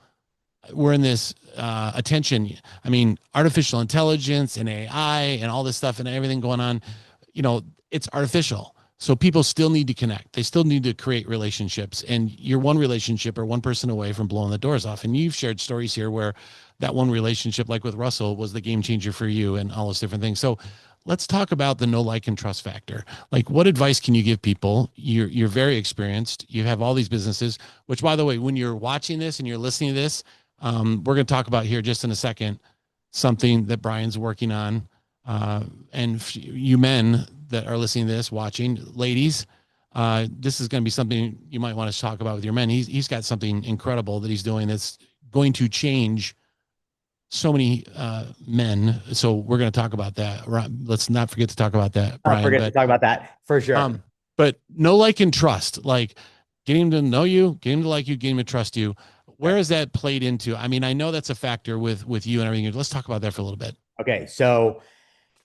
we're in this attention. I mean, artificial intelligence and AI and all this stuff and everything going on, it's artificial. So people still need to connect. They still need to create relationships. And you're one relationship or one person away from blowing the doors off. And you've shared stories here where that one relationship, like with Russell, was the game changer for you and all those different things. So let's talk about the know, like, and trust factor. Like, what advice can you give people? You're very experienced. You have all these businesses, which, by the way, when you're watching this and you're listening to this, we're going to talk about here just in a second something that Bryan's working on. And you men that are listening to this, watching, ladies, this is going to be something you might want to talk about with your men. He's got something incredible that he's doing that's going to change so many men. So we're going to talk about that. Let's not forget to talk about that, I'll Bryan. forget to talk about that for sure. But know, like, and trust. Like, getting him to know you, getting him to like you, getting him to trust you. Where Okay. is that played into? I mean, I know that's a factor with you and everything. Let's talk about that for a little bit. Okay. So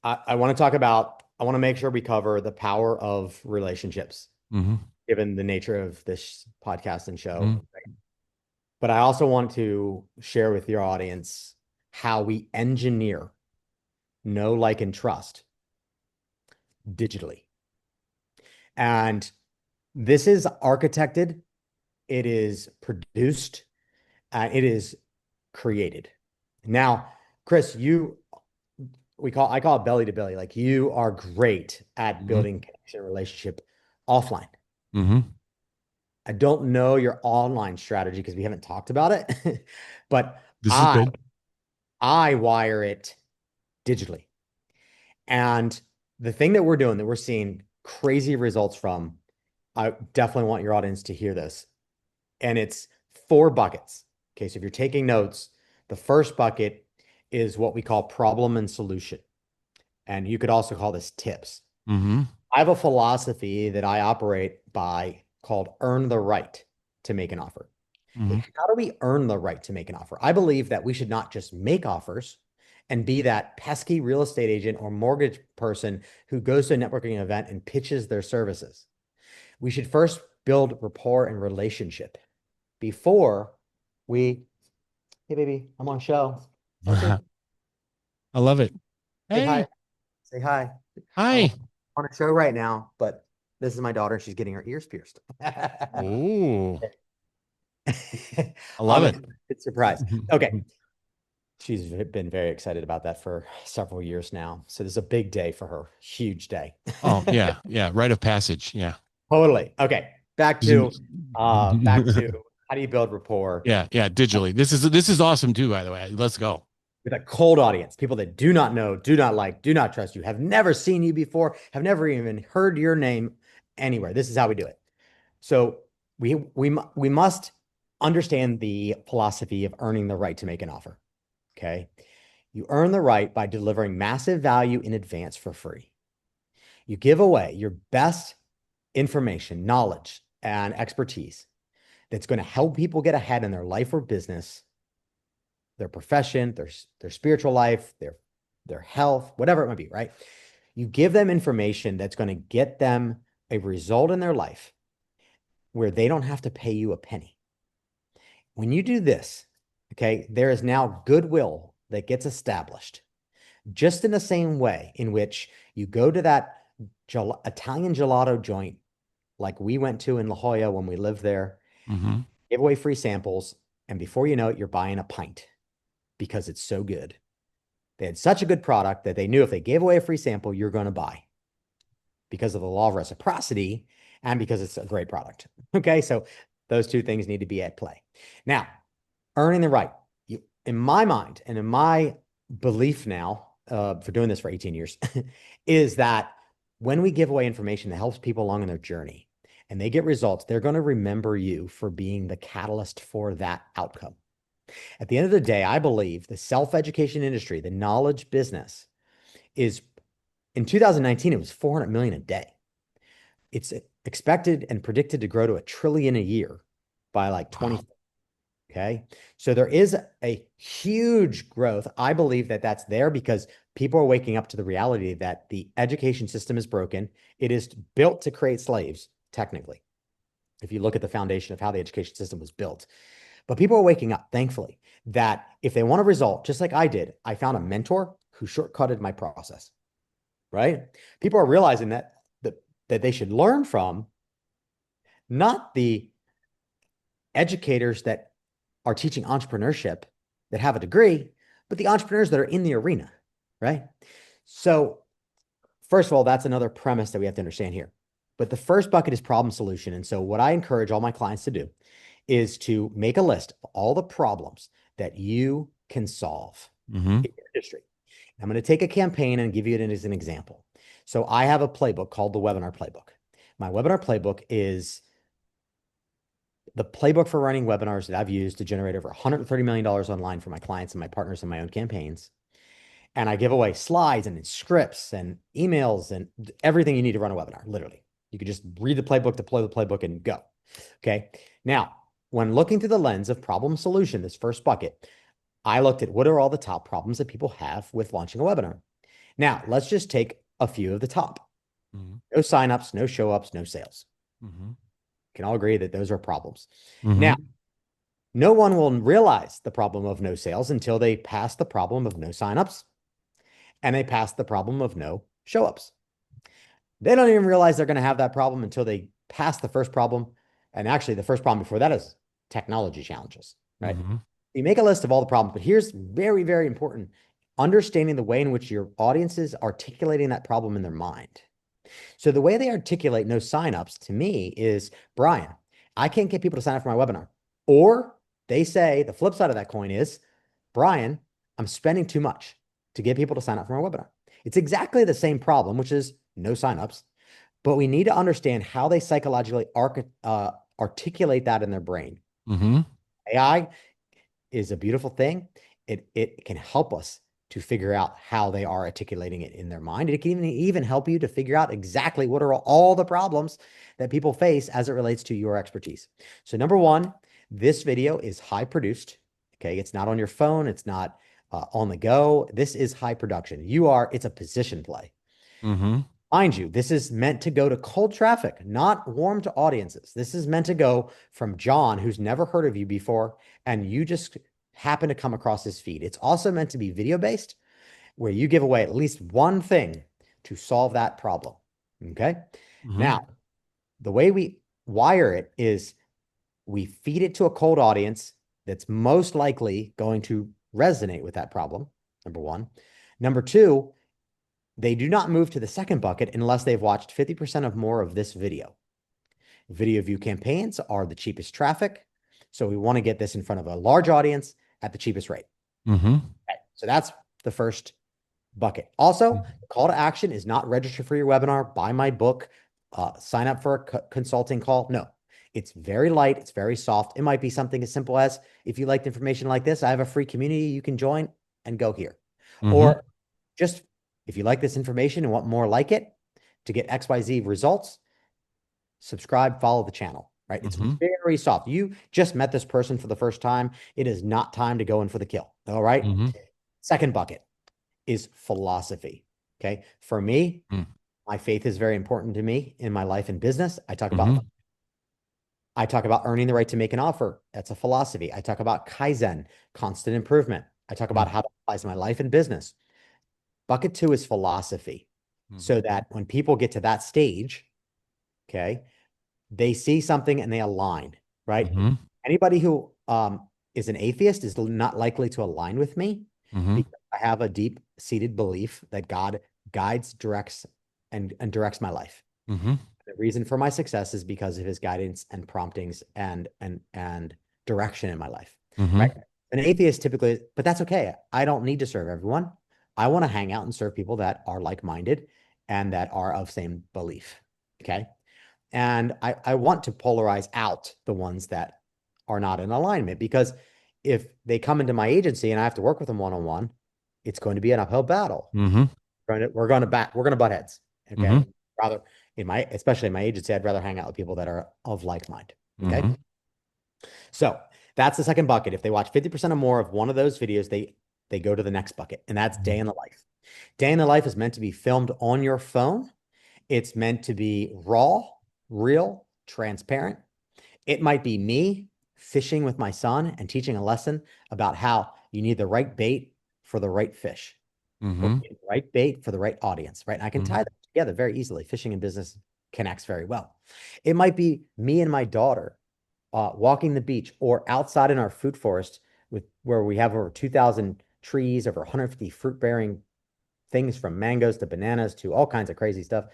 I want to talk about, I want to make sure we cover the power of relationships, Mm-hmm. given the nature of this podcast and Mm-hmm. show. But I also want to share with your audience how we engineer know, like, and trust digitally. And this is architected, it is produced, it is created. Now, Chris, I call it belly to belly. Like you are great at Mm-hmm. building connection relationship offline. Mm-hmm. I don't know your online strategy because we haven't talked about it, but This is I good. I wire it digitally. And the thing that we're doing that we're seeing crazy results from, I definitely want your audience to hear this. And it's 4 buckets. Okay, so if you're taking notes, the first bucket is what we call problem and solution. And you could also call this tips. Mm-hmm. I have a philosophy that I operate by called earn the right to make an offer. Mm-hmm. Okay, how do we earn the right to make an offer? I believe that we should not just make offers and be that pesky real estate agent or mortgage person who goes to a networking event and pitches their services. We should first build rapport and relationship before we, hey baby, I'm on show. Hey baby, I love it. say hi. Hey, Say hi. I'm hi. on a show right now, but this is my daughter. She's getting her ears pierced. Oh, I love I'm it. it's surprised. Okay. She's been very excited about that for several years now. So this is a big day for her. Huge day. Oh, yeah, yeah. Rite of passage. Yeah. Totally. Okay. Back to how do you build rapport Yeah, yeah. Digitally, this is awesome too. By the way, let's go. with a cold audience, people that do not know, do not like, do not trust you, have never seen you before, have never even heard your name anywhere. This is how we do it. So we must understand the philosophy of earning the right to make an offer. Okay. You earn the right by delivering massive value in advance for free. You give away your best information, knowledge, and expertise that's going to help people get ahead in their life or business, their profession, their spiritual life, their health, whatever it might be, right? You give them information that's going to get them a result in their life where they don't have to pay you a penny. When you do this, okay, there is now goodwill that gets established, just in the same way in which you go to that Italian gelato joint like we went to in La Jolla when we lived there, Mm-hmm. give away free samples, and before you know it, you're buying a pint because it's so good. They had such a good product that they knew if they gave away a free sample, you're going to buy because of the law of reciprocity and because it's a great product. Okay, so those two things need to be at play. Now, earning the right. In my mind and in my belief now, for doing this for 18 years, is that when we give away information that helps people along in their journey and they get results, they're going to remember you for being the catalyst for that outcome. At the end of the day, I believe the self-education industry, the knowledge business, is in 2019, it was 400 million a day. It's expected and predicted to grow to $1 trillion a year by like 20. Okay. So there is a huge growth. I believe that that's there because people are waking up to the reality that the education system is broken. It is built to create slaves, technically, if you look at the foundation of how the education system was built. But people are waking up, thankfully, that if they want a result, just like I did, I found a mentor who shortcutted my process, right? People are realizing that they should learn from not the educators that are teaching entrepreneurship that have a degree, but the entrepreneurs that are in the arena, right? So first of all, that's another premise that we have to understand here. But the first bucket is problem solution. And so what I encourage all my clients to do is to make a list of all the problems that you can solve in your industry. I'm going to take a campaign and give you it as an example. So I have a playbook called the Webinar Playbook. My webinar playbook is the playbook for running webinars that I've used to generate over $130 million online for my clients and my partners in my own campaigns. And I give away slides and scripts and emails and everything you need to run a webinar, literally. You could just read the playbook, deploy the playbook, and go. Okay. Now, when looking through the lens of problem solution, this first bucket, I looked at what are all the top problems that people have with launching a webinar. Now, let's just take a few of the top. No signups, no show ups, no sales. Can all agree that those are problems. Now, no one will realize the problem of no sales until they pass the problem of no signups and they pass the problem of no show ups. They don't even realize they're going to have that problem until they pass the first problem. And actually, the first problem before that is technology challenges, right? You make a list of all the problems, but here's very, very important: understanding the way in which your audience is articulating that problem in their mind. So the way they articulate no signups to me is, Bryan, I can't get people to sign up for my webinar. Or they say the flip side of that coin is, Bryan, I'm spending too much to get people to sign up for my webinar. It's exactly the same problem, which is no signups, but we need to understand how they psychologically articulate that in their brain. AI is a beautiful thing. It can help us to figure out how they are articulating it in their mind. It can even help you to figure out exactly what are all the problems that people face as it relates to your expertise. So number one, this video is high produced. Okay. It's not on your phone. It's not on the go. This is high production. It's a position play. Mind you, this is meant to go to cold traffic, not warm to audiences. This is meant to go from John, who's never heard of you before, and you just happen to come across his feed. It's also meant to be video-based, where you give away at least one thing to solve that problem. Okay. Now, the way we wire it is we feed it to a cold audience that's most likely going to resonate with that problem, number one. Number two, they do not move to the second bucket unless they've watched 50% of more of this video. Video view campaigns are the cheapest traffic. So we want to get this in front of a large audience at the cheapest rate. Okay, so that's the first bucket. Also, the call to action is not register for your webinar, buy my book, sign up for a consulting call. No, it's very light. It's very soft. It might be something as simple as, if you liked information like this, I have a free community you can join and go here. Or just, if you like this information and want more like it, to get XYZ results, subscribe, follow the channel, right? It's Mm-hmm. very soft. You just met this person for the first time. It is not time to go in for the kill. All right. Mm-hmm. Second bucket is philosophy. Okay. For me, my faith is very important to me in my life and business. Mm-hmm. I talk about earning the right to make an offer. That's a philosophy. I talk about Kaizen, constant improvement. I talk about how that applies to my life and business. Bucket two is philosophy. Mm-hmm. So that when people get to that stage, okay, they see something and they align, right? Mm-hmm. Anybody who is an atheist is not likely to align with me Mm-hmm. because I have a deep-seated belief that God guides, directs, and directs my life. Mm-hmm. The reason for my success is because of his guidance and promptings and direction in my life, Mm-hmm. right? An atheist typically, but that's okay. I don't need to serve everyone. I want to hang out and serve people that are like-minded and that are of same belief. Okay. And I want to polarize out the ones that are not in alignment because if they come into my agency and I have to work with them one-on-one, it's going to be an uphill battle. Mm-hmm. We're going to butt heads. Mm-hmm. Okay. Rather especially in my agency, I'd rather hang out with people that are of like mind. Okay. Mm-hmm. So that's the second bucket. If they watch 50% or more of one of those videos, they go to the next bucket, and that's day in the life. Day in the life is meant to be filmed on your phone. It's meant to be raw, real, transparent. It might be me fishing with my son and teaching a lesson about how you need the right bait for the right fish, or Mm-hmm. you need the right bait for the right audience, right? And I can Mm-hmm. tie them together very easily. Fishing and business connects very well. It might be me and my daughter walking the beach or outside in our fruit forest with where we have over 2,000 trees, over 150 fruit bearing things from mangoes to bananas to all kinds of crazy stuff.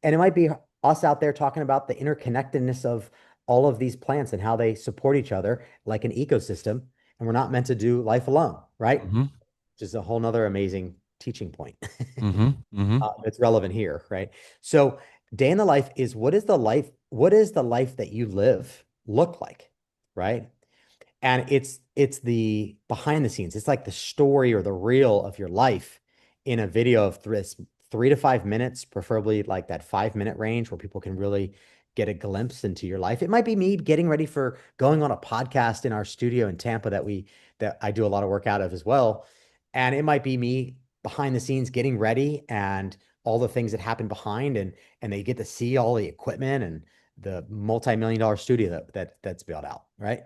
And it might be us out there talking about the interconnectedness of all of these plants and how they support each other like an ecosystem. And we're not meant to do life alone, right? Mm-hmm. Which is a whole nother amazing teaching point Mm-hmm. Mm-hmm. that's relevant here, right? So day in the life is what is the life that you live look like, right? And it's the behind the scenes. It's like the story or the reel of your life in a video of 3 to 5 minutes, preferably like that 5 minute range where people can really get a glimpse into your life. It might be me getting ready for going on a podcast in our studio in Tampa that I do a lot of work out of as well. And it might be me behind the scenes getting ready and all the things that happen behind and they get to see all the equipment and the multi-million dollar studio that's built out, right?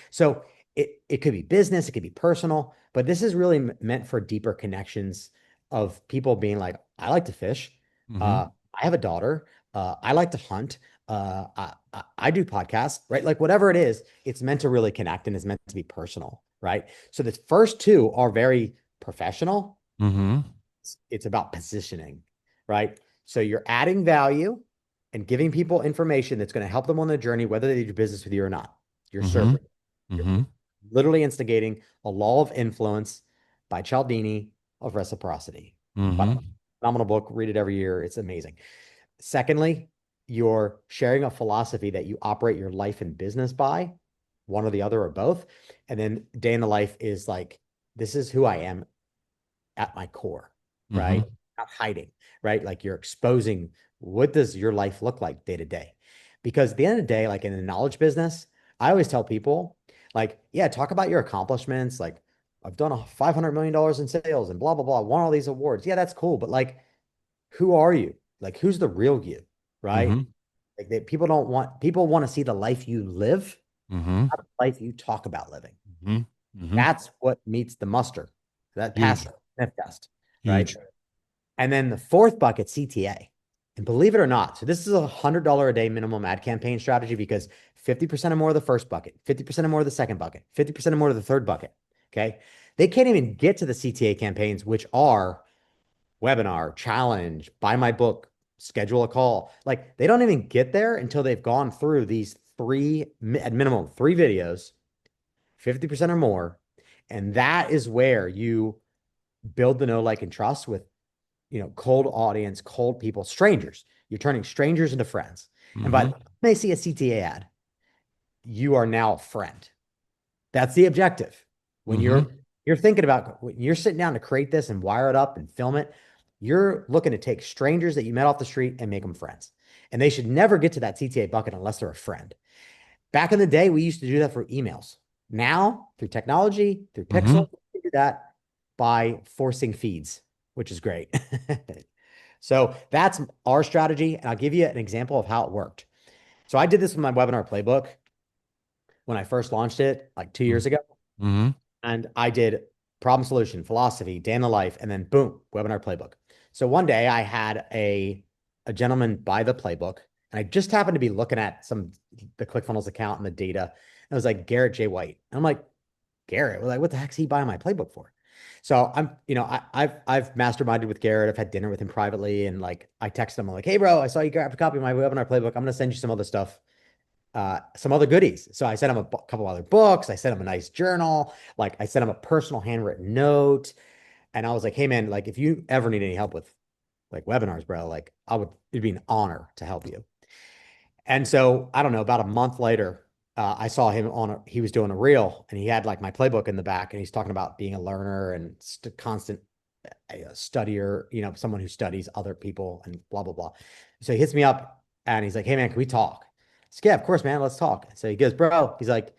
So it could be business, it could be personal, but this is really meant for deeper connections of people being like, I like to fish. Mm-hmm. I have a daughter. I like to hunt. I do podcasts, right? Like whatever it is, it's meant to really connect and it's meant to be personal, right? So the first two are very professional. Mm-hmm. It's about positioning, right? So you're adding value and giving people information that's going to help them on their journey, whether they do business with you or not. You're Mm-hmm. serving. You're Mm-hmm. literally instigating a law of influence by Cialdini of reciprocity. Mm-hmm. Phenomenal book. Read it every year. It's amazing. Secondly, you're sharing a philosophy that you operate your life and business by, one or the other or both. And then day in the life is like, this is who I am at my core, Mm-hmm. right? Not hiding, right? Like you're exposing what does your life look like day to day? Because at the end of the day, like in the knowledge business, I always tell people, like, yeah, talk about your accomplishments. Like, I've done $500 million in sales and blah, blah, blah, won all these awards. Yeah, that's cool. But like, who are you? Like, who's the real you, right? Mm-hmm. Like, people want to see the life you live, Mm-hmm. not the life you talk about living. Mm-hmm. Mm-hmm. That's what meets the muster. That Huge. passes the sniff test, right? Huge. And then the fourth bucket, CTA. And believe it or not, so this is $100 a day minimum ad campaign strategy because 50% or more of the first bucket, 50% or more of the second bucket, 50% or more of the third bucket. Okay. They can't even get to the CTA campaigns, which are webinar, challenge, buy my book, schedule a call. Like they don't even get there until they've gone through these at minimum, three videos, 50% or more. And that is where you build the know, like, and trust with cold audience, cold people, strangers. You're turning strangers into friends. And by Mm-hmm. the time they see a CTA ad, you are now a friend. That's the objective. When Mm-hmm. you're thinking about when you're sitting down to create this and wire it up and film it, You're looking to take strangers that you met off the street and make them friends. And they should never get to that CTA bucket unless they're a friend. Back in the day, we used to do that for emails. Now, through technology, through Mm-hmm. Pixel, we do that by forcing feeds, which is great. So that's our strategy. And I'll give you an example of how it worked. So I did this with my webinar playbook when I first launched it like 2 years ago. Mm-hmm. And I did problem solution, philosophy, day in the life, and then boom, webinar playbook. So one day I had a gentleman buy the playbook, and I just happened to be looking at the ClickFunnels account and the data. And it was like Garrett J. White. And I'm like, Garrett, like, what the heck's he buying my playbook for? So I've masterminded with Garrett. I've had dinner with him privately, and like I text him, I'm like, hey bro, I saw you grabbed a copy of my webinar playbook. I'm gonna send you some other stuff, some other goodies. So I sent him a couple other books. I sent him a nice journal. Like I sent him a personal handwritten note. And I was like, hey man, like if you ever need any help with like webinars, bro, like it'd be an honor to help you. And so I don't know, about a month later, I saw him he was doing a reel and he had like my playbook in the back and he's talking about being a learner and constant studier, someone who studies other people and blah, blah, blah. So he hits me up and he's like, hey man, can we talk? I said, yeah, of course, man, let's talk. So he goes, bro, he's like,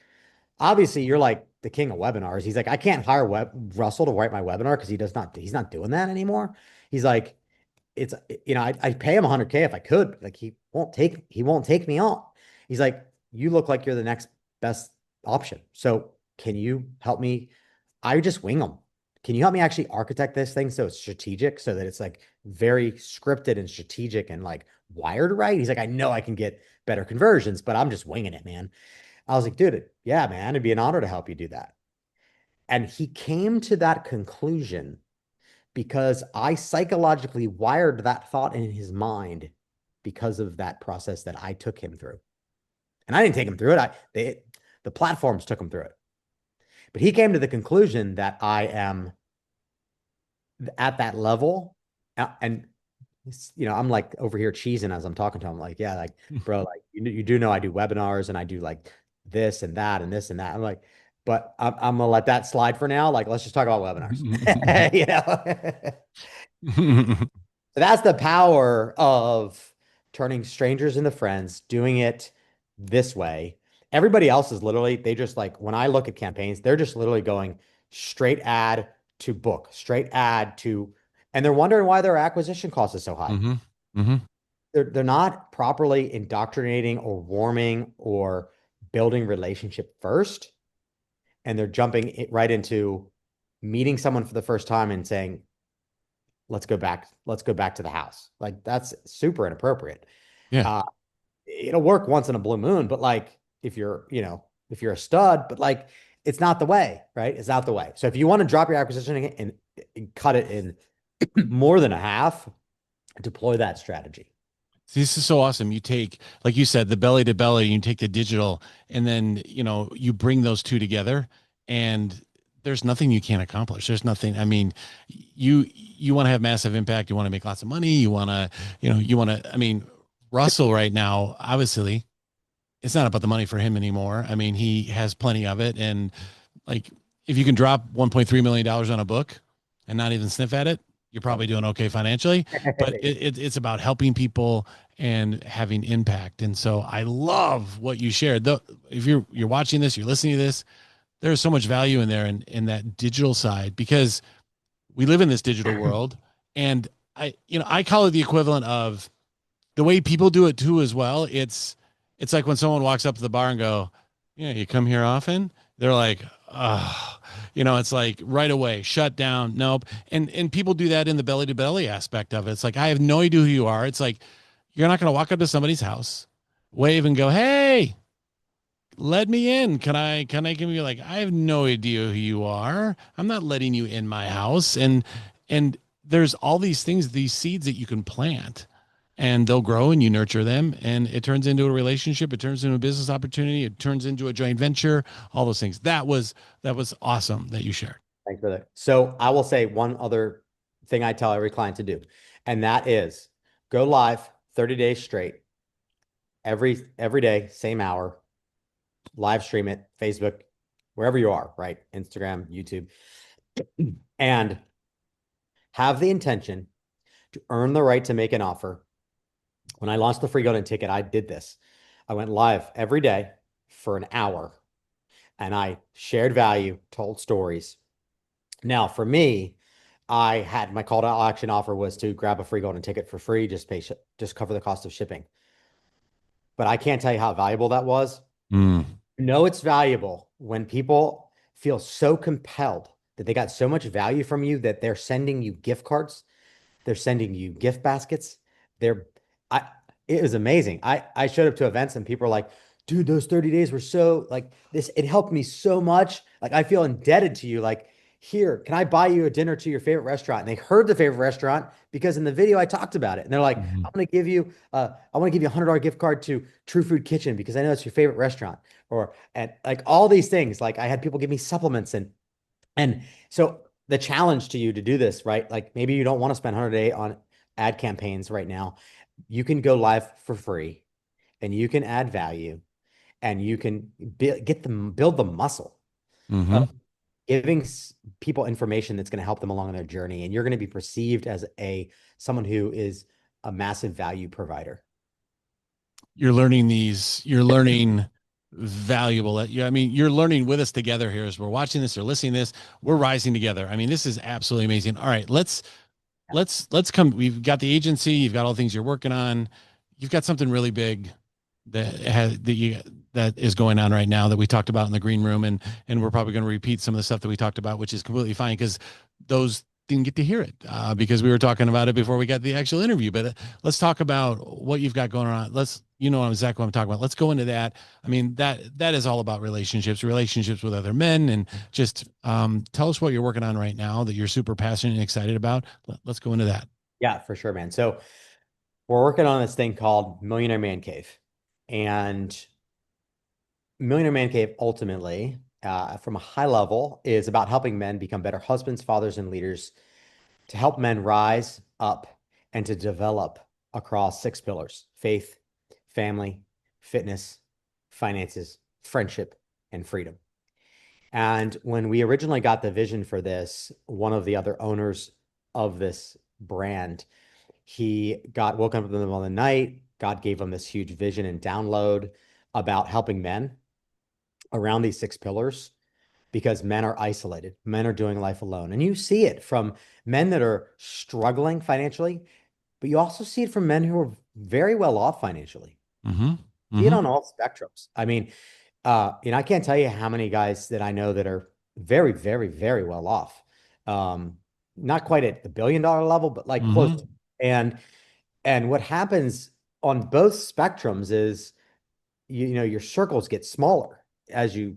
obviously you're like the king of webinars. He's like, I can't hire Russell to write my webinar because he's not doing that anymore. He's like, it's, I pay him 100K if I could, but like he won't take me on. He's like, you look like you're the next best option. So can you help me? I just wing them. Can you help me actually architect this thing so it's strategic, so that it's like very scripted and strategic and like wired right? He's like, I know I can get better conversions, but I'm just winging it, man. I was like, dude, yeah, man, it'd be an honor to help you do that. And he came to that conclusion because I psychologically wired that thought in his mind because of that process that I took him through. And I didn't take him through it. The platforms took him through it. But he came to the conclusion that I am at that level. And I'm like over here cheesing as I'm talking to him, like, yeah, like, bro, like you do know I do webinars and I do like this and that and this and that. I'm like, but I'm gonna let that slide for now. Like, let's just talk about webinars. So that's the power of turning strangers into friends, doing it this way. Everybody else is literally, they just like, when I look at campaigns, they're just literally going straight ad to book, straight ad to, and they're wondering why their acquisition cost is so high. Mm-hmm. Mm-hmm. They're not properly indoctrinating or warming or building relationship first. And they're jumping right into meeting someone for the first time and saying, let's go back to the house. Like that's super inappropriate. Yeah. Uh, it'll work once in a blue moon, but like if you're a stud, but like it's not the way, right? It's not the way. So if you want to drop your acquisition and cut it in more than a half, deploy that strategy. See, this is so awesome. You take, like you said, the belly to belly, you take the digital, and then, you bring those two together, and there's nothing you can't accomplish. There's nothing. I mean, you want to have massive impact. You want to make lots of money. I mean, Russell right now, obviously, it's not about the money for him anymore. I mean, he has plenty of it. And like, if you can drop $1.3 million on a book and not even sniff at it, you're probably doing okay financially, but it's about helping people and having impact. And so I love what you shared. If you're watching this, you're listening to this, there's so much value in there in that digital side, because we live in this digital world. And I call it the equivalent of the way people do it too as well. It's like when someone walks up to the bar and go, yeah, you come here often? They're like, oh, it's like right away, shut down. Nope. And people do that in the belly to belly aspect of it. It's like, I have no idea who you are. It's like, you're not going to walk up to somebody's house, wave and go, hey, let me in. Can I give you, like, I have no idea who you are. I'm not letting you in my house. And there's all these things, these seeds that you can plant, and they'll grow and you nurture them, and it turns into a relationship. It turns into a business opportunity. It turns into a joint venture, all those things. That was awesome that you shared. Thanks, brother. So I will say one other thing I tell every client to do, and that is go live 30 days straight, every day, same hour, live stream it, Facebook, wherever you are, right? Instagram, YouTube, and have the intention To earn the right to make an offer, when I launched the free golden ticket, I did this. I went live every day for an hour and I shared value, told stories. Now, for me, I had my call to action offer was to grab a free golden ticket for free, just cover the cost of shipping. But I can't tell you how valuable that was. Mm. You know it's valuable when people feel so compelled that they got so much value from you that they're sending you gift cards, they're sending you gift baskets. They're I it was amazing. I showed up to events and people are like, dude, those 30 days were so like this, it helped me so much. Like I feel indebted to you. Like, here, can I buy you a dinner to your favorite restaurant? And they heard the favorite restaurant because in the video I talked about it. And they're like, Mhm. I want to give you $100 gift card to True Food Kitchen because I know it's your favorite restaurant. Or and like all these things. Like I had people give me supplements and so the challenge to you to do this, right? Like maybe you don't want to spend 100 a day on ad campaigns right now. You can go live for free and you can add value and you can build the muscle of Mhm. giving people information that's going to help them along their journey. And you're going to be perceived as someone who is a massive value provider. You're learning valuable. Yeah, I mean, you're learning with us together here as we're watching this or listening to this. We're rising together. I mean, this is absolutely amazing. All right, let's come. We've got the agency, you've got all the things you're working on. You've got something really big that is going on right now that we talked about in the green room, and we're probably going to repeat some of the stuff that we talked about, which is completely fine because those didn't get to hear it because we were talking about it before we got the actual interview. But let's talk about what you've got going on. Let's, you know exactly what I'm talking about. Let's go into that. I mean, that is all about relationships with other men, and just tell us what you're working on right now that you're super passionate and excited about. Let's go into that. Yeah, for sure, man. So we're working on this thing called Millionaire Man Cave. And Millionaire Man Cave ultimately, from a high level, is about helping men become better husbands, fathers, and leaders to help men rise up and to develop across six pillars: faith, family, fitness, finances, friendship, and freedom. And when we originally got the vision for this, one of the other owners of this brand, he got woken up in the middle of the night. God gave him this huge vision and download about helping men around these six pillars because men are isolated. Men are doing life alone. And you see it from men that are struggling financially, but you also see it from men who are very well off financially. Mm-hmm. See it Mm-hmm. on all spectrums. I mean, I can't tell you how many guys that I know that are very, very, very well off. Um, Not quite at the $1 billion level, but like close Mm-hmm. to. And what happens on both spectrums is your circles get smaller as you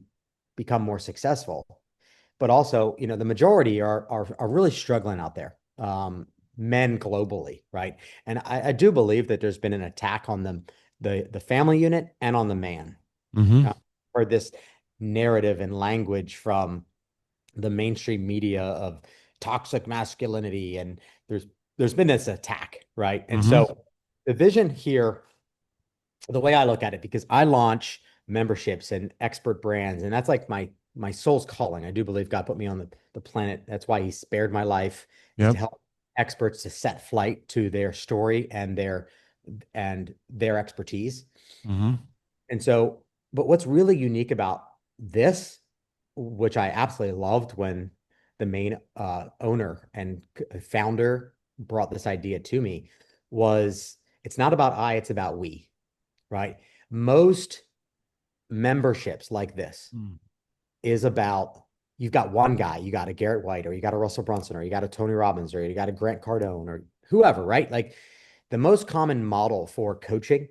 become more successful. But also, the majority are really struggling out there. Men globally, right? And I do believe that there's been an attack on the family unit and on the man. Mm-hmm. Uh, or this narrative and language from the mainstream media of toxic masculinity, and there's been this attack, right? And Mm-hmm. so the vision here, the way I look at it, because I launch memberships and expert brands, and that's like my soul's calling. I do believe God put me on the planet. That's why he spared my life, is to Yep. help experts to set flight to their story and their expertise. Mm-hmm. And so, but what's really unique about this, which I absolutely loved when the main owner and founder brought this idea to me, was it's not about I, it's about we, right? Most memberships like this is about you've got one guy, you got a Garrett White, or you got a Russell Brunson, or you got a Tony Robbins, or you got a Grant Cardone, or whoever, right? Like the most common model for coaching,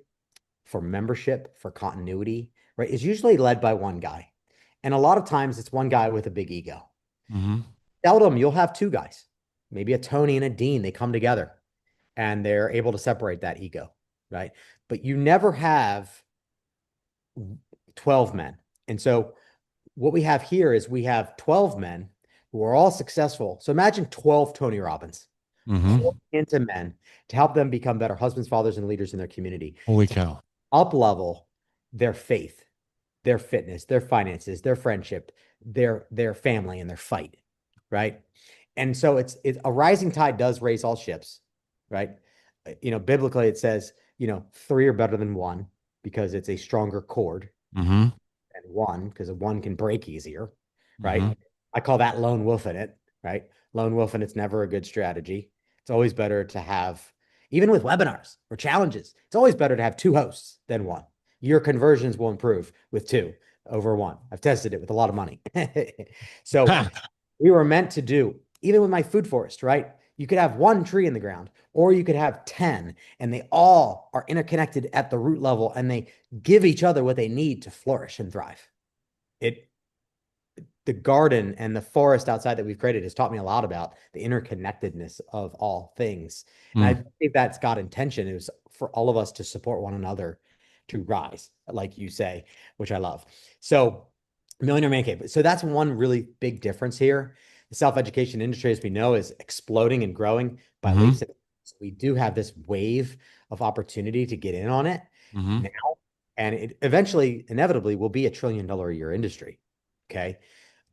for membership, for continuity, right, is usually led by one guy. And a lot of times it's one guy with a big ego. Mm-hmm. Seldom you'll have two guys, maybe a Tony and a Dean. They come together and they're able to separate that ego, right? But you never have 12 men. And so what we have here is we have 12 men who are all successful. So imagine 12 Tony Robbins Mm-hmm. pouring into men to help them become better husbands, fathers, and leaders in their community, Holy to cow. up level their faith, their fitness, their finances, their friendship, their family, and their fight, right? And so it's a rising tide does raise all ships. right? Biblically it says, three are better than one because it's a stronger cord Mm-hmm. than one because one can break easier, Mm-hmm. right? I call that lone wolf in it, right? Lone wolf, and it's never a good strategy. It's always better to have, even with webinars or challenges, it's always better to have two hosts than one. Your conversions will improve with two over one. I've tested it with a lot of money. So we were meant to do, even with my food forest, right? You could have one tree in the ground, or you could have 10, and they all are interconnected at the root level and they give each other what they need to flourish and thrive. It the garden and the forest outside that we've created has taught me a lot about the interconnectedness of all things. And I Mm. think that's God intention. It was for all of us to support one another to rise, like you say, which I love. So, Millionaire Man Cave. So that's one really big difference here. The self-education industry, as we know, is exploding and growing by Mm-hmm. leaps. So we do have this wave of opportunity to get in on it Mm-hmm. now, and it eventually, inevitably, will be $1 trillion a year industry. Okay,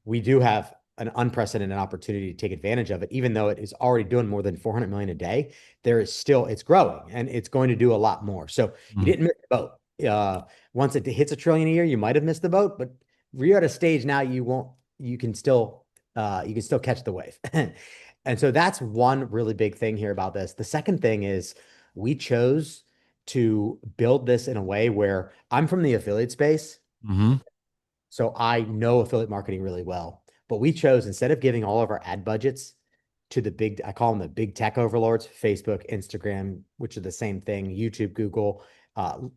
we do have an unprecedented opportunity to take advantage of it, even though it is already doing more than 400 million a day. There is still, it's growing and it's going to do a lot more. So you Mm. didn't miss the boat. Once it hits $1 trillion a year, you might have missed the boat, but you're at a stage now you won't, you can still catch the wave. And so that's one really big thing here about this. The second thing is we chose to build this in a way where I'm from the affiliate space. Mm-hmm. So I know affiliate marketing really well. But we chose, instead of giving all of our ad budgets to the big, I call them the big tech overlords, Facebook, Instagram, which are the same thing, YouTube, Google,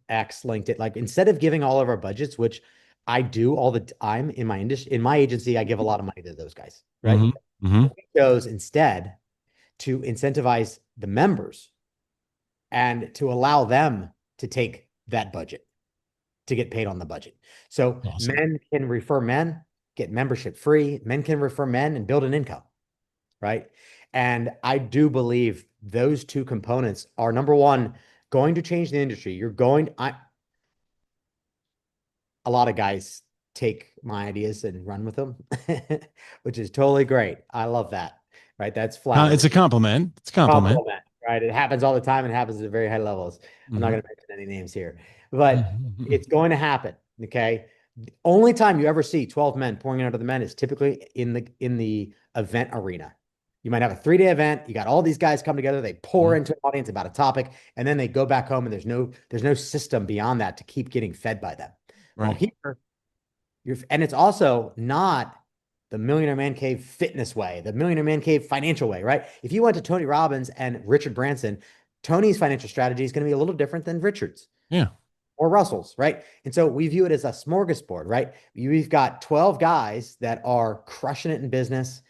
X, LinkedIn. Like, instead of giving all of our budgets, which I do all the time in my industry, in my agency, I give a lot of money to those guys, right? Mm-hmm. Mm-hmm. We chose instead to incentivize the members and to allow them to take that budget to get paid on the budget. So Awesome. men can refer men, get membership free. Men can refer men and build an income, right? And I do believe those two components are, number one, going to change the industry. A lot of guys take my ideas and run with them, which is totally great. I love that, right? That's It's flattering. a compliment. It's a compliment. Compliment, right? It happens all the time and it happens at very high levels. I'm not Mm-hmm. going to mention any names here, but Mm-hmm. it's going to happen. Okay. The only time you ever see 12 men pouring out of the men is typically in the event arena. You might have a 3-day event. You got all these guys come together. They pour into an audience about a topic, and then they go back home, and there's no system beyond that to keep getting fed by them. Well, Right. here and it's also not the Millionaire Man Cave fitness way, the Millionaire Man Cave financial way, right? If you went to Tony Robbins and Richard Branson, Tony's financial strategy is going to be a little different than Richard's Yeah. or Russell's, right? And so we view it as a smorgasbord, right? We've got 12 guys that are crushing it in business.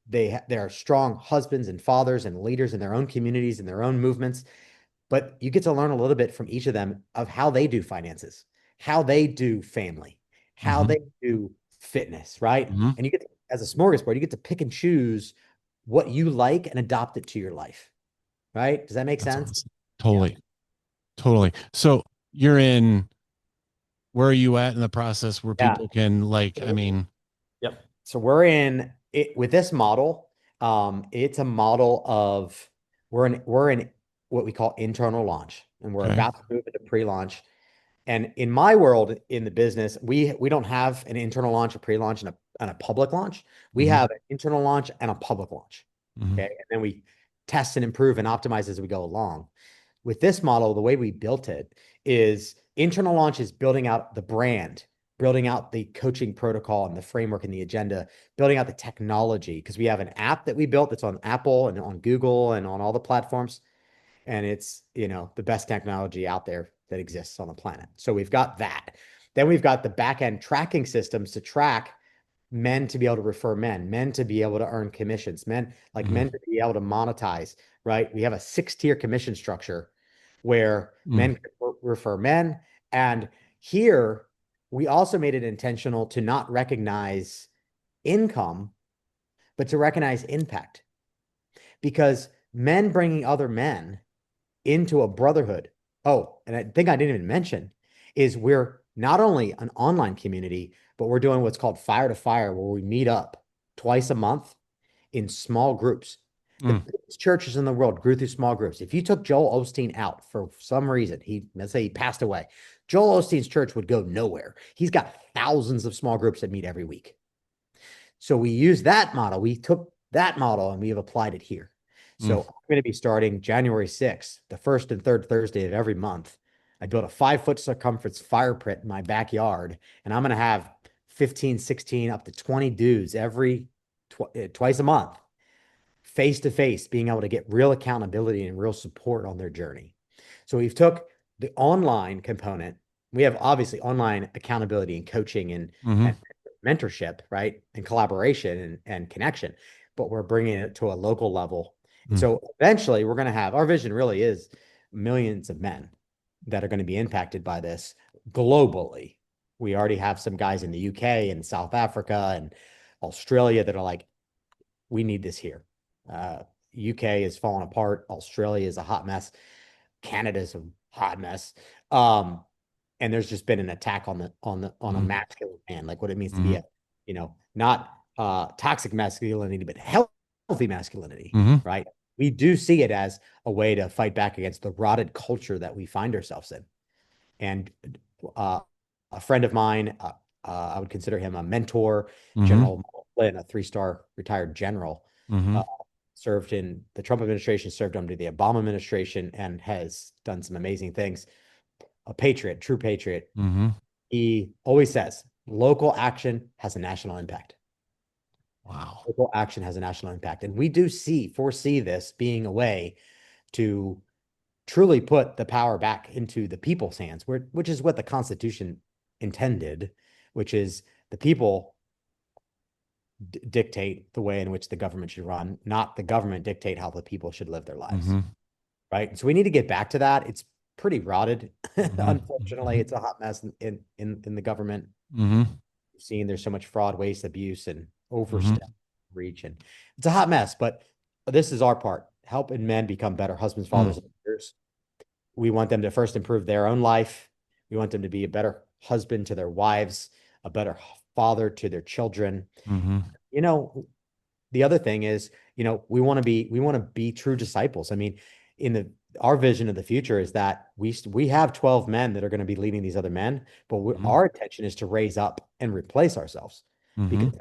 They're strong husbands and fathers and leaders in their own communities and their own movements. But you get to learn a little bit from each of them of how they do finances, how they do family, how Mm-hmm. they do fitness, right? Mm-hmm. And you get to, as a smorgasbord, you get to pick and choose what you like and adopt it to your life, right? Does that make That's sense? awesome. Yeah. Totally. Totally. So you're in, where are you at in the process where Yeah. people can, like, I mean, Yep. So we're in it with this model. It's a model of we're in what we call internal launch, and we're okay. about to move into pre-launch. And in my world, in the business, we don't have an internal launch, a pre-launch, and a public launch. We Mm-hmm. have an internal launch and a public launch. Mm-hmm. Okay. And then we test and improve and optimize as we go along. With this model, the way we built it is internal launch is building out the brand, building out the coaching protocol and the framework and the agenda, building out the technology, because we have an app that we built that's on Apple and on Google and on all the platforms. And it's, the best technology out there that exists on the planet. So we've got that. Then we've got the back end tracking systems to track men to be able to refer men to be able to earn commissions, men to be able to monetize, right? We have a 6-tier commission structure where Mm-hmm. men can refer men. And here we also made it intentional to not recognize income, but to recognize impact, because men bringing other men into a brotherhood. Oh, and I think I didn't even mention is we're not only an online community, but we're doing what's called fire to fire, where we meet up twice a month in small groups. The Mm. biggest churches in the world grew through small groups. If you took Joel Osteen out for some reason, let's say he passed away, Joel Osteen's church would go nowhere. He's got thousands of small groups that meet every week. So we use that model. We took that model and we have applied it here. Mm. So I'm going to be starting January 6th, the first and third Thursday of every month. I built a 5 foot circumference fire pit in my backyard, and I'm going to have 15, 16, up to 20 dudes twice a month, face to face, being able to get real accountability and real support on their journey. So we've took the online component. We have obviously online accountability and coaching Mm-hmm. and mentorship, right? And collaboration and connection, but we're bringing it to a local level. And Mm. so eventually we're going to have, our vision really is millions of men that are going to be impacted by this globally. We already have some guys in the UK and South Africa and Australia that are like, we need this here. UK is falling apart. Australia is a hot mess. Canada's a hot mess. And there's just been an attack on a Mm-hmm. masculine man, like what it means to be Mm-hmm. a, not toxic masculinity, but healthy masculinity, Mm-hmm. right? We do see it as a way to fight back against the rotted culture that we find ourselves in. And uh, a friend of mine, I would consider him a mentor, Mm-hmm. General Flynn, a 3-star retired general, Mm-hmm. uh, served in the Trump administration, served under the Obama administration, and has done some amazing things. A patriot, true patriot. Mm-hmm. He always says local action has a national impact. Wow. Local action has a national impact. And we do foresee this being a way to truly put the power back into the people's hands, which is what the Constitution intended, which is the people dictate the way in which the government should run, not the government dictate how the people should live their lives. Mm-hmm. Right. So we need to get back to that. It's pretty rotted. Unfortunately, Mm-hmm. it's a hot mess in the government. Mm-hmm. You've seen there's so much fraud, waste, abuse, and Mm-hmm. overstep, reach, and it's a hot mess. But this is our part: helping men become better husbands, fathers, Mm. and leaders. We want them to first improve their own life. We want them to be a better husband to their wives, a better father to their children. Mm-hmm. You know, the other thing is, we want to be true disciples. I mean, in the our vision of the future is that we have 12 men that are going to be leading these other men, but Mm-hmm. our intention is to raise up and replace ourselves, Mm-hmm. because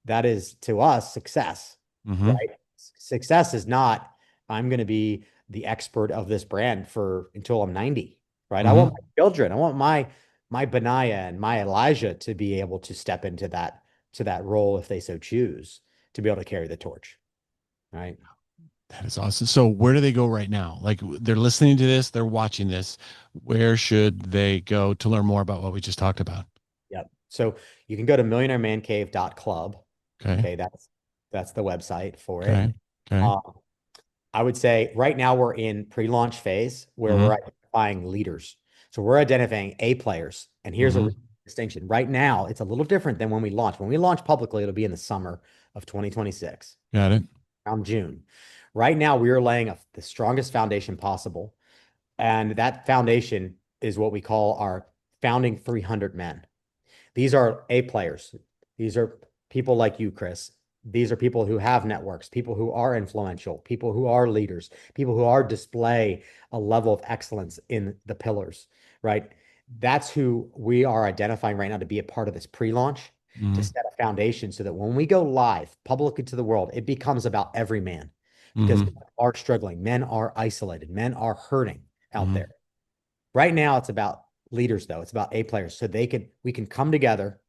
that is to us success, Mm-hmm. right? Success is not, I'm going to be the expert of this brand for until I'm 90, right? I want Mm-hmm. my children, I want my Benaiah and my Elijah to be able to step into that role if they so choose, to be able to carry the torch, right? That is awesome. So where do they go right now? Like they're listening to this, they're watching this. Where should they go to learn more about what we just talked about? Yep. So you can go to millionairemancave.club. Okay. Okay, that's the website for Okay. it. Okay. Um, I would say right now we're in pre-launch phase where Mm-hmm. we're identifying leaders. So we're identifying A players. And here's a Mm-hmm. distinction. Right now, it's a little different than when we launch. When we launch publicly, it'll be in the summer of 2026, Got it. around June. Right now, we are laying the strongest foundation possible. And that foundation is what we call our founding 300 men. These are A players. These are people like you, Chris. These are people who have networks, people who are influential, people who are leaders, people who are display a level of excellence in the pillars, right? That's who we are identifying right now to be a part of this pre-launch, to Mm-hmm. set a foundation so that when we go live publicly to the world, it becomes about every man, because Mm-hmm. men are struggling, men are isolated, men are hurting out Mm-hmm. there. Right now, it's about leaders, though. It's about A players. So we can come together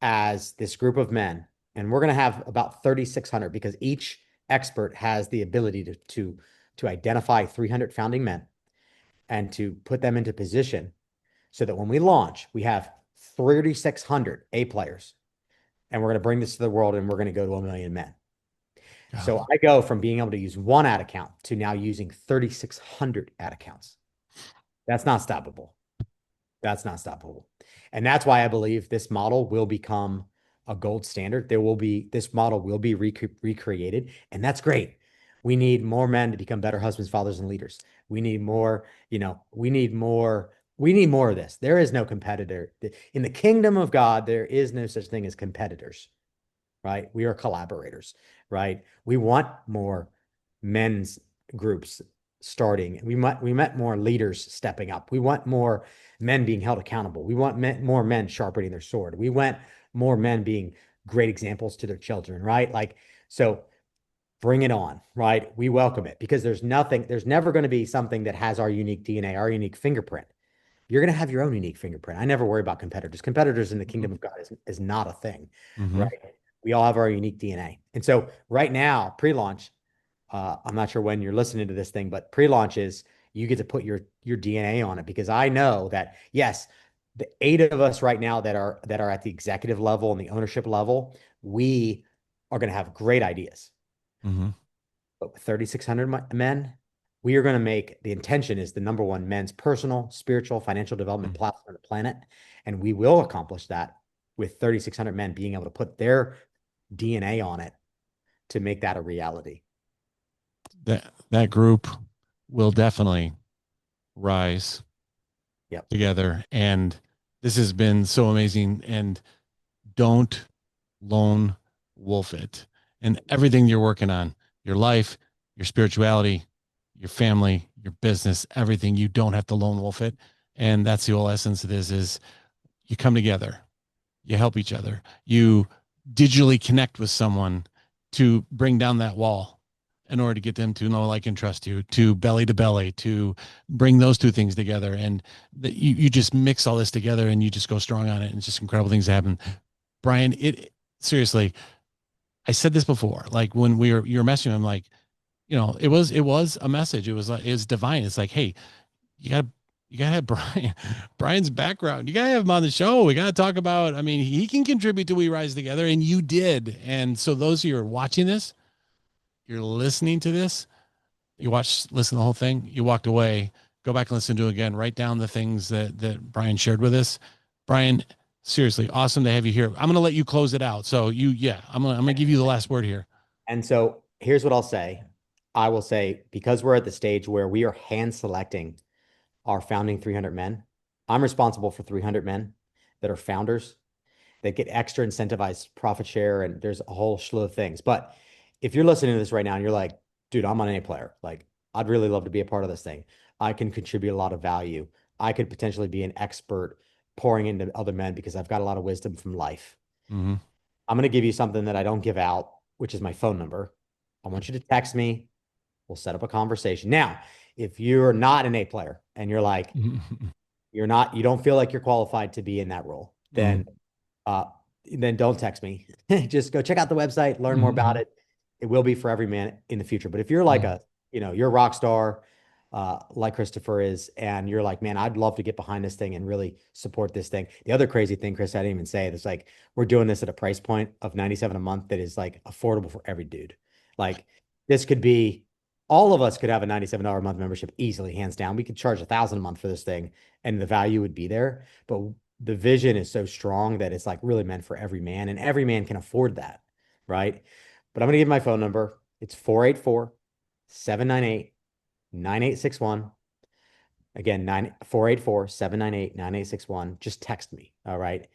as this group of men, and we're going to have about 3,600, because each expert has the ability to identify 300 founding men and to put them into position so that when we launch, we have 3,600 A players, and we're going to bring this to the world, and we're going to go to 1 million men. Got So it. I go from being able to use one ad account to now using 3,600 ad accounts. That's not stoppable. That's not stoppable. And that's why I believe this model will become a gold standard. This model will be recreated, and that's great. We need more men to become better husbands, fathers, and leaders. We need more, we need more of this. There is no competitor. In the kingdom of God, there is no such thing as competitors. right? We are collaborators, right? We want more men's groups starting. We want more leaders stepping up. We want more men being held accountable. We want more men sharpening their sword. We want more men being great examples to their children, right? Like, so bring it on, right? We welcome it because there's never going to be something that has our unique DNA, our unique fingerprint. You're going to have your own unique fingerprint. I never worry about competitors. Competitors in the kingdom of God is not a thing, Mm-hmm. right? We all have our unique DNA. And so right now, pre-launch, I'm not sure when you're listening to this thing, but pre-launch is you get to put your DNA on it because I know that yes, the 8 of us right now that are at the executive level and the ownership level, we are going to have great ideas. Mm-hmm. But with 3,600 men, we are going to make the intention is the number one men's personal, spiritual, financial development platform on the planet. And we will accomplish that with 3,600 men being able to put their DNA on it to make that a reality. That group will definitely rise Yep. together. And this has been so amazing. And don't lone wolf it. And everything you're working on, your life, your spirituality, your family, your business, everything, you don't have to lone wolf it. And that's the whole essence of this is you come together, you help each other, you digitally connect with someone to bring down that wall in order to get them to know, like, and trust you, to belly, to bring those two things together. And you just mix all this together and you just go strong on it. And it's just incredible things happen. Bryan, it seriously, I said this before, like when you were messaging, I'm like, it was a message. It was like, it's divine. It's like, hey, you gotta, you gotta have Bryan's background. You gotta have him on the show. We gotta talk about, I mean, he can contribute to We Rise Together, and you did. And so those of you who are watching this, you're listening to this, listen to the whole thing, you walked away, go back and listen to it again, write down the things that Bryan shared with us. Bryan, seriously, awesome to have you here. I'm going to let you close it out. So I'm going to give you the last word here. And so here's what I'll say. I will say, because we're at the stage where we are hand selecting our founding 300 men, I'm responsible for 300 men that are founders that get extra incentivized profit share. And there's a whole slew of things. But if you're listening to this right now and you're like, dude, I'm an A player. Like, I'd really love to be a part of this thing. I can contribute a lot of value. I could potentially be an expert pouring into other men because I've got a lot of wisdom from life. Mm-hmm. I'm going to give you something that I don't give out, which is my phone number. I want you to text me. We'll set up a conversation. Now, if you're not an A player and you're like, you don't feel like you're qualified to be in that role, uh, then don't text me. Just go check out the website, learn more about Mm-hmm. it. It will be for every man in the future. But if you're like you're a rock star, like Christopher is, and you're like, man, I'd love to get behind this thing and really support this thing. The other crazy thing, Chris, I didn't even say, is like, we're doing this at a price point of 97 a month that is like affordable for every dude. Like, this could be, all of us could have a $97 a month membership easily, hands down. We could charge 1,000 a month for this thing and the value would be there. But the vision is so strong that it's like really meant for every man, and every man can afford that, right? But I'm going to give my phone number. It's 484-798-9861. Again, 484-798-9861. Just text me. All right.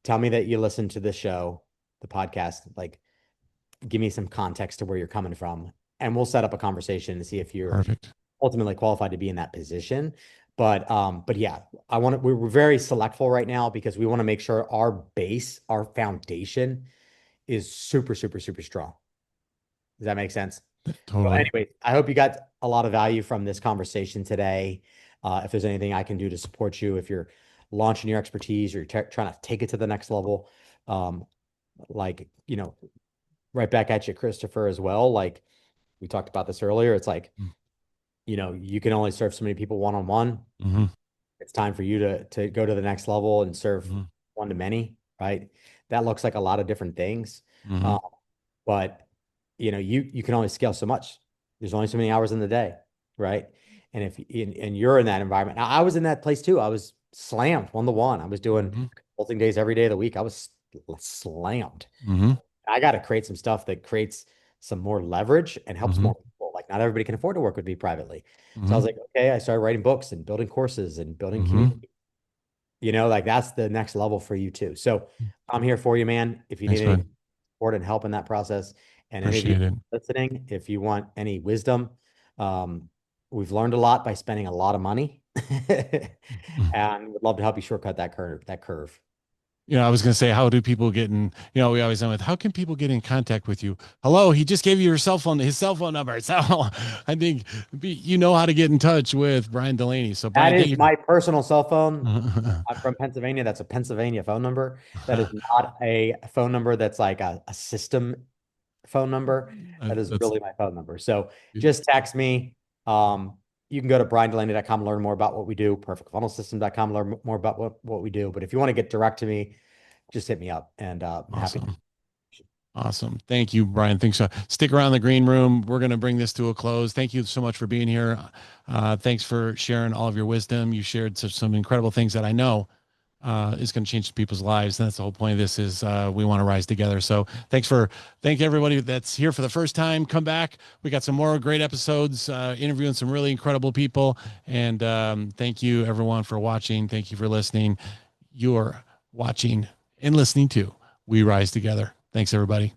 Tell me that you listen to this show, the podcast. Like, give me some context to where you're coming from, and we'll set up a conversation to see if you're Perfect. ultimately qualified to be in that position. But yeah, we're very selectful right now because we want to make sure our base, our foundation is super, super, super strong. Does that make sense? So Totally. anyway, I hope you got a lot of value from this conversation today. If there's anything I can do to support you, if you're launching your expertise or you're trying to take it to the next level, um, like, right back at you, Christopher, as well. Like, we talked about this earlier. It's like, you can only serve so many people one-on-one. Mm-hmm. It's time for you to go to the next level and serve Mm-hmm. one to many, right? That looks like a lot of different things. Mm-hmm. Uh, but you can only scale so much. There's only so many hours in the day, right? And if and you're in that environment. Now, I was in that place too. I was slammed 1-to-1. I was doing Mm-hmm. consulting days every day of the week. I was slammed. Mm-hmm. I got to create some stuff that creates some more leverage and helps Mm-hmm. more people. Like, not everybody can afford to work with me privately. So I Mm-hmm. was like, okay, I started writing books and building courses and building Mm-hmm. community. Like, that's the next level for you too. So I'm here for you, man. If you need Thanks, anything, bud. support and help in that process. And any of you Appreciate it. listening, if you want any wisdom, um, we've learned a lot by spending a lot of money, and would love to help you shortcut that curve. That curve. I was going to say, how do people get in? We always end with, how can people get in contact with you? Hello, he just gave you your cell phone, his cell phone number. So I think you know how to get in touch with Bryan Dulaney. So That Bryan, thank is you. my personal cell phone. I'm from Pennsylvania. That's a Pennsylvania phone number. That is not a phone number that's like a system phone number. That is That's really my phone number. So just text me. You can go to bryandelaney.com, learn more about what we do, perfectfunnelsystem.com, learn more about what we do. But if you want to get direct to me, just hit me up, and happy. awesome. Awesome. Thank you, Bryan. Thanks. Stick around the green room. We're going to bring this to a close. Thank you so much for being here. Thanks for sharing all of your wisdom. You shared some incredible things that I know is going to change people's lives. And that's the whole point of this is we want to rise together. So thank everybody that's here for the first time. Come back. We got some more great episodes, interviewing some really incredible people. And thank you everyone for watching. Thank you for listening. You're watching and listening to We Rise Together. Thanks everybody.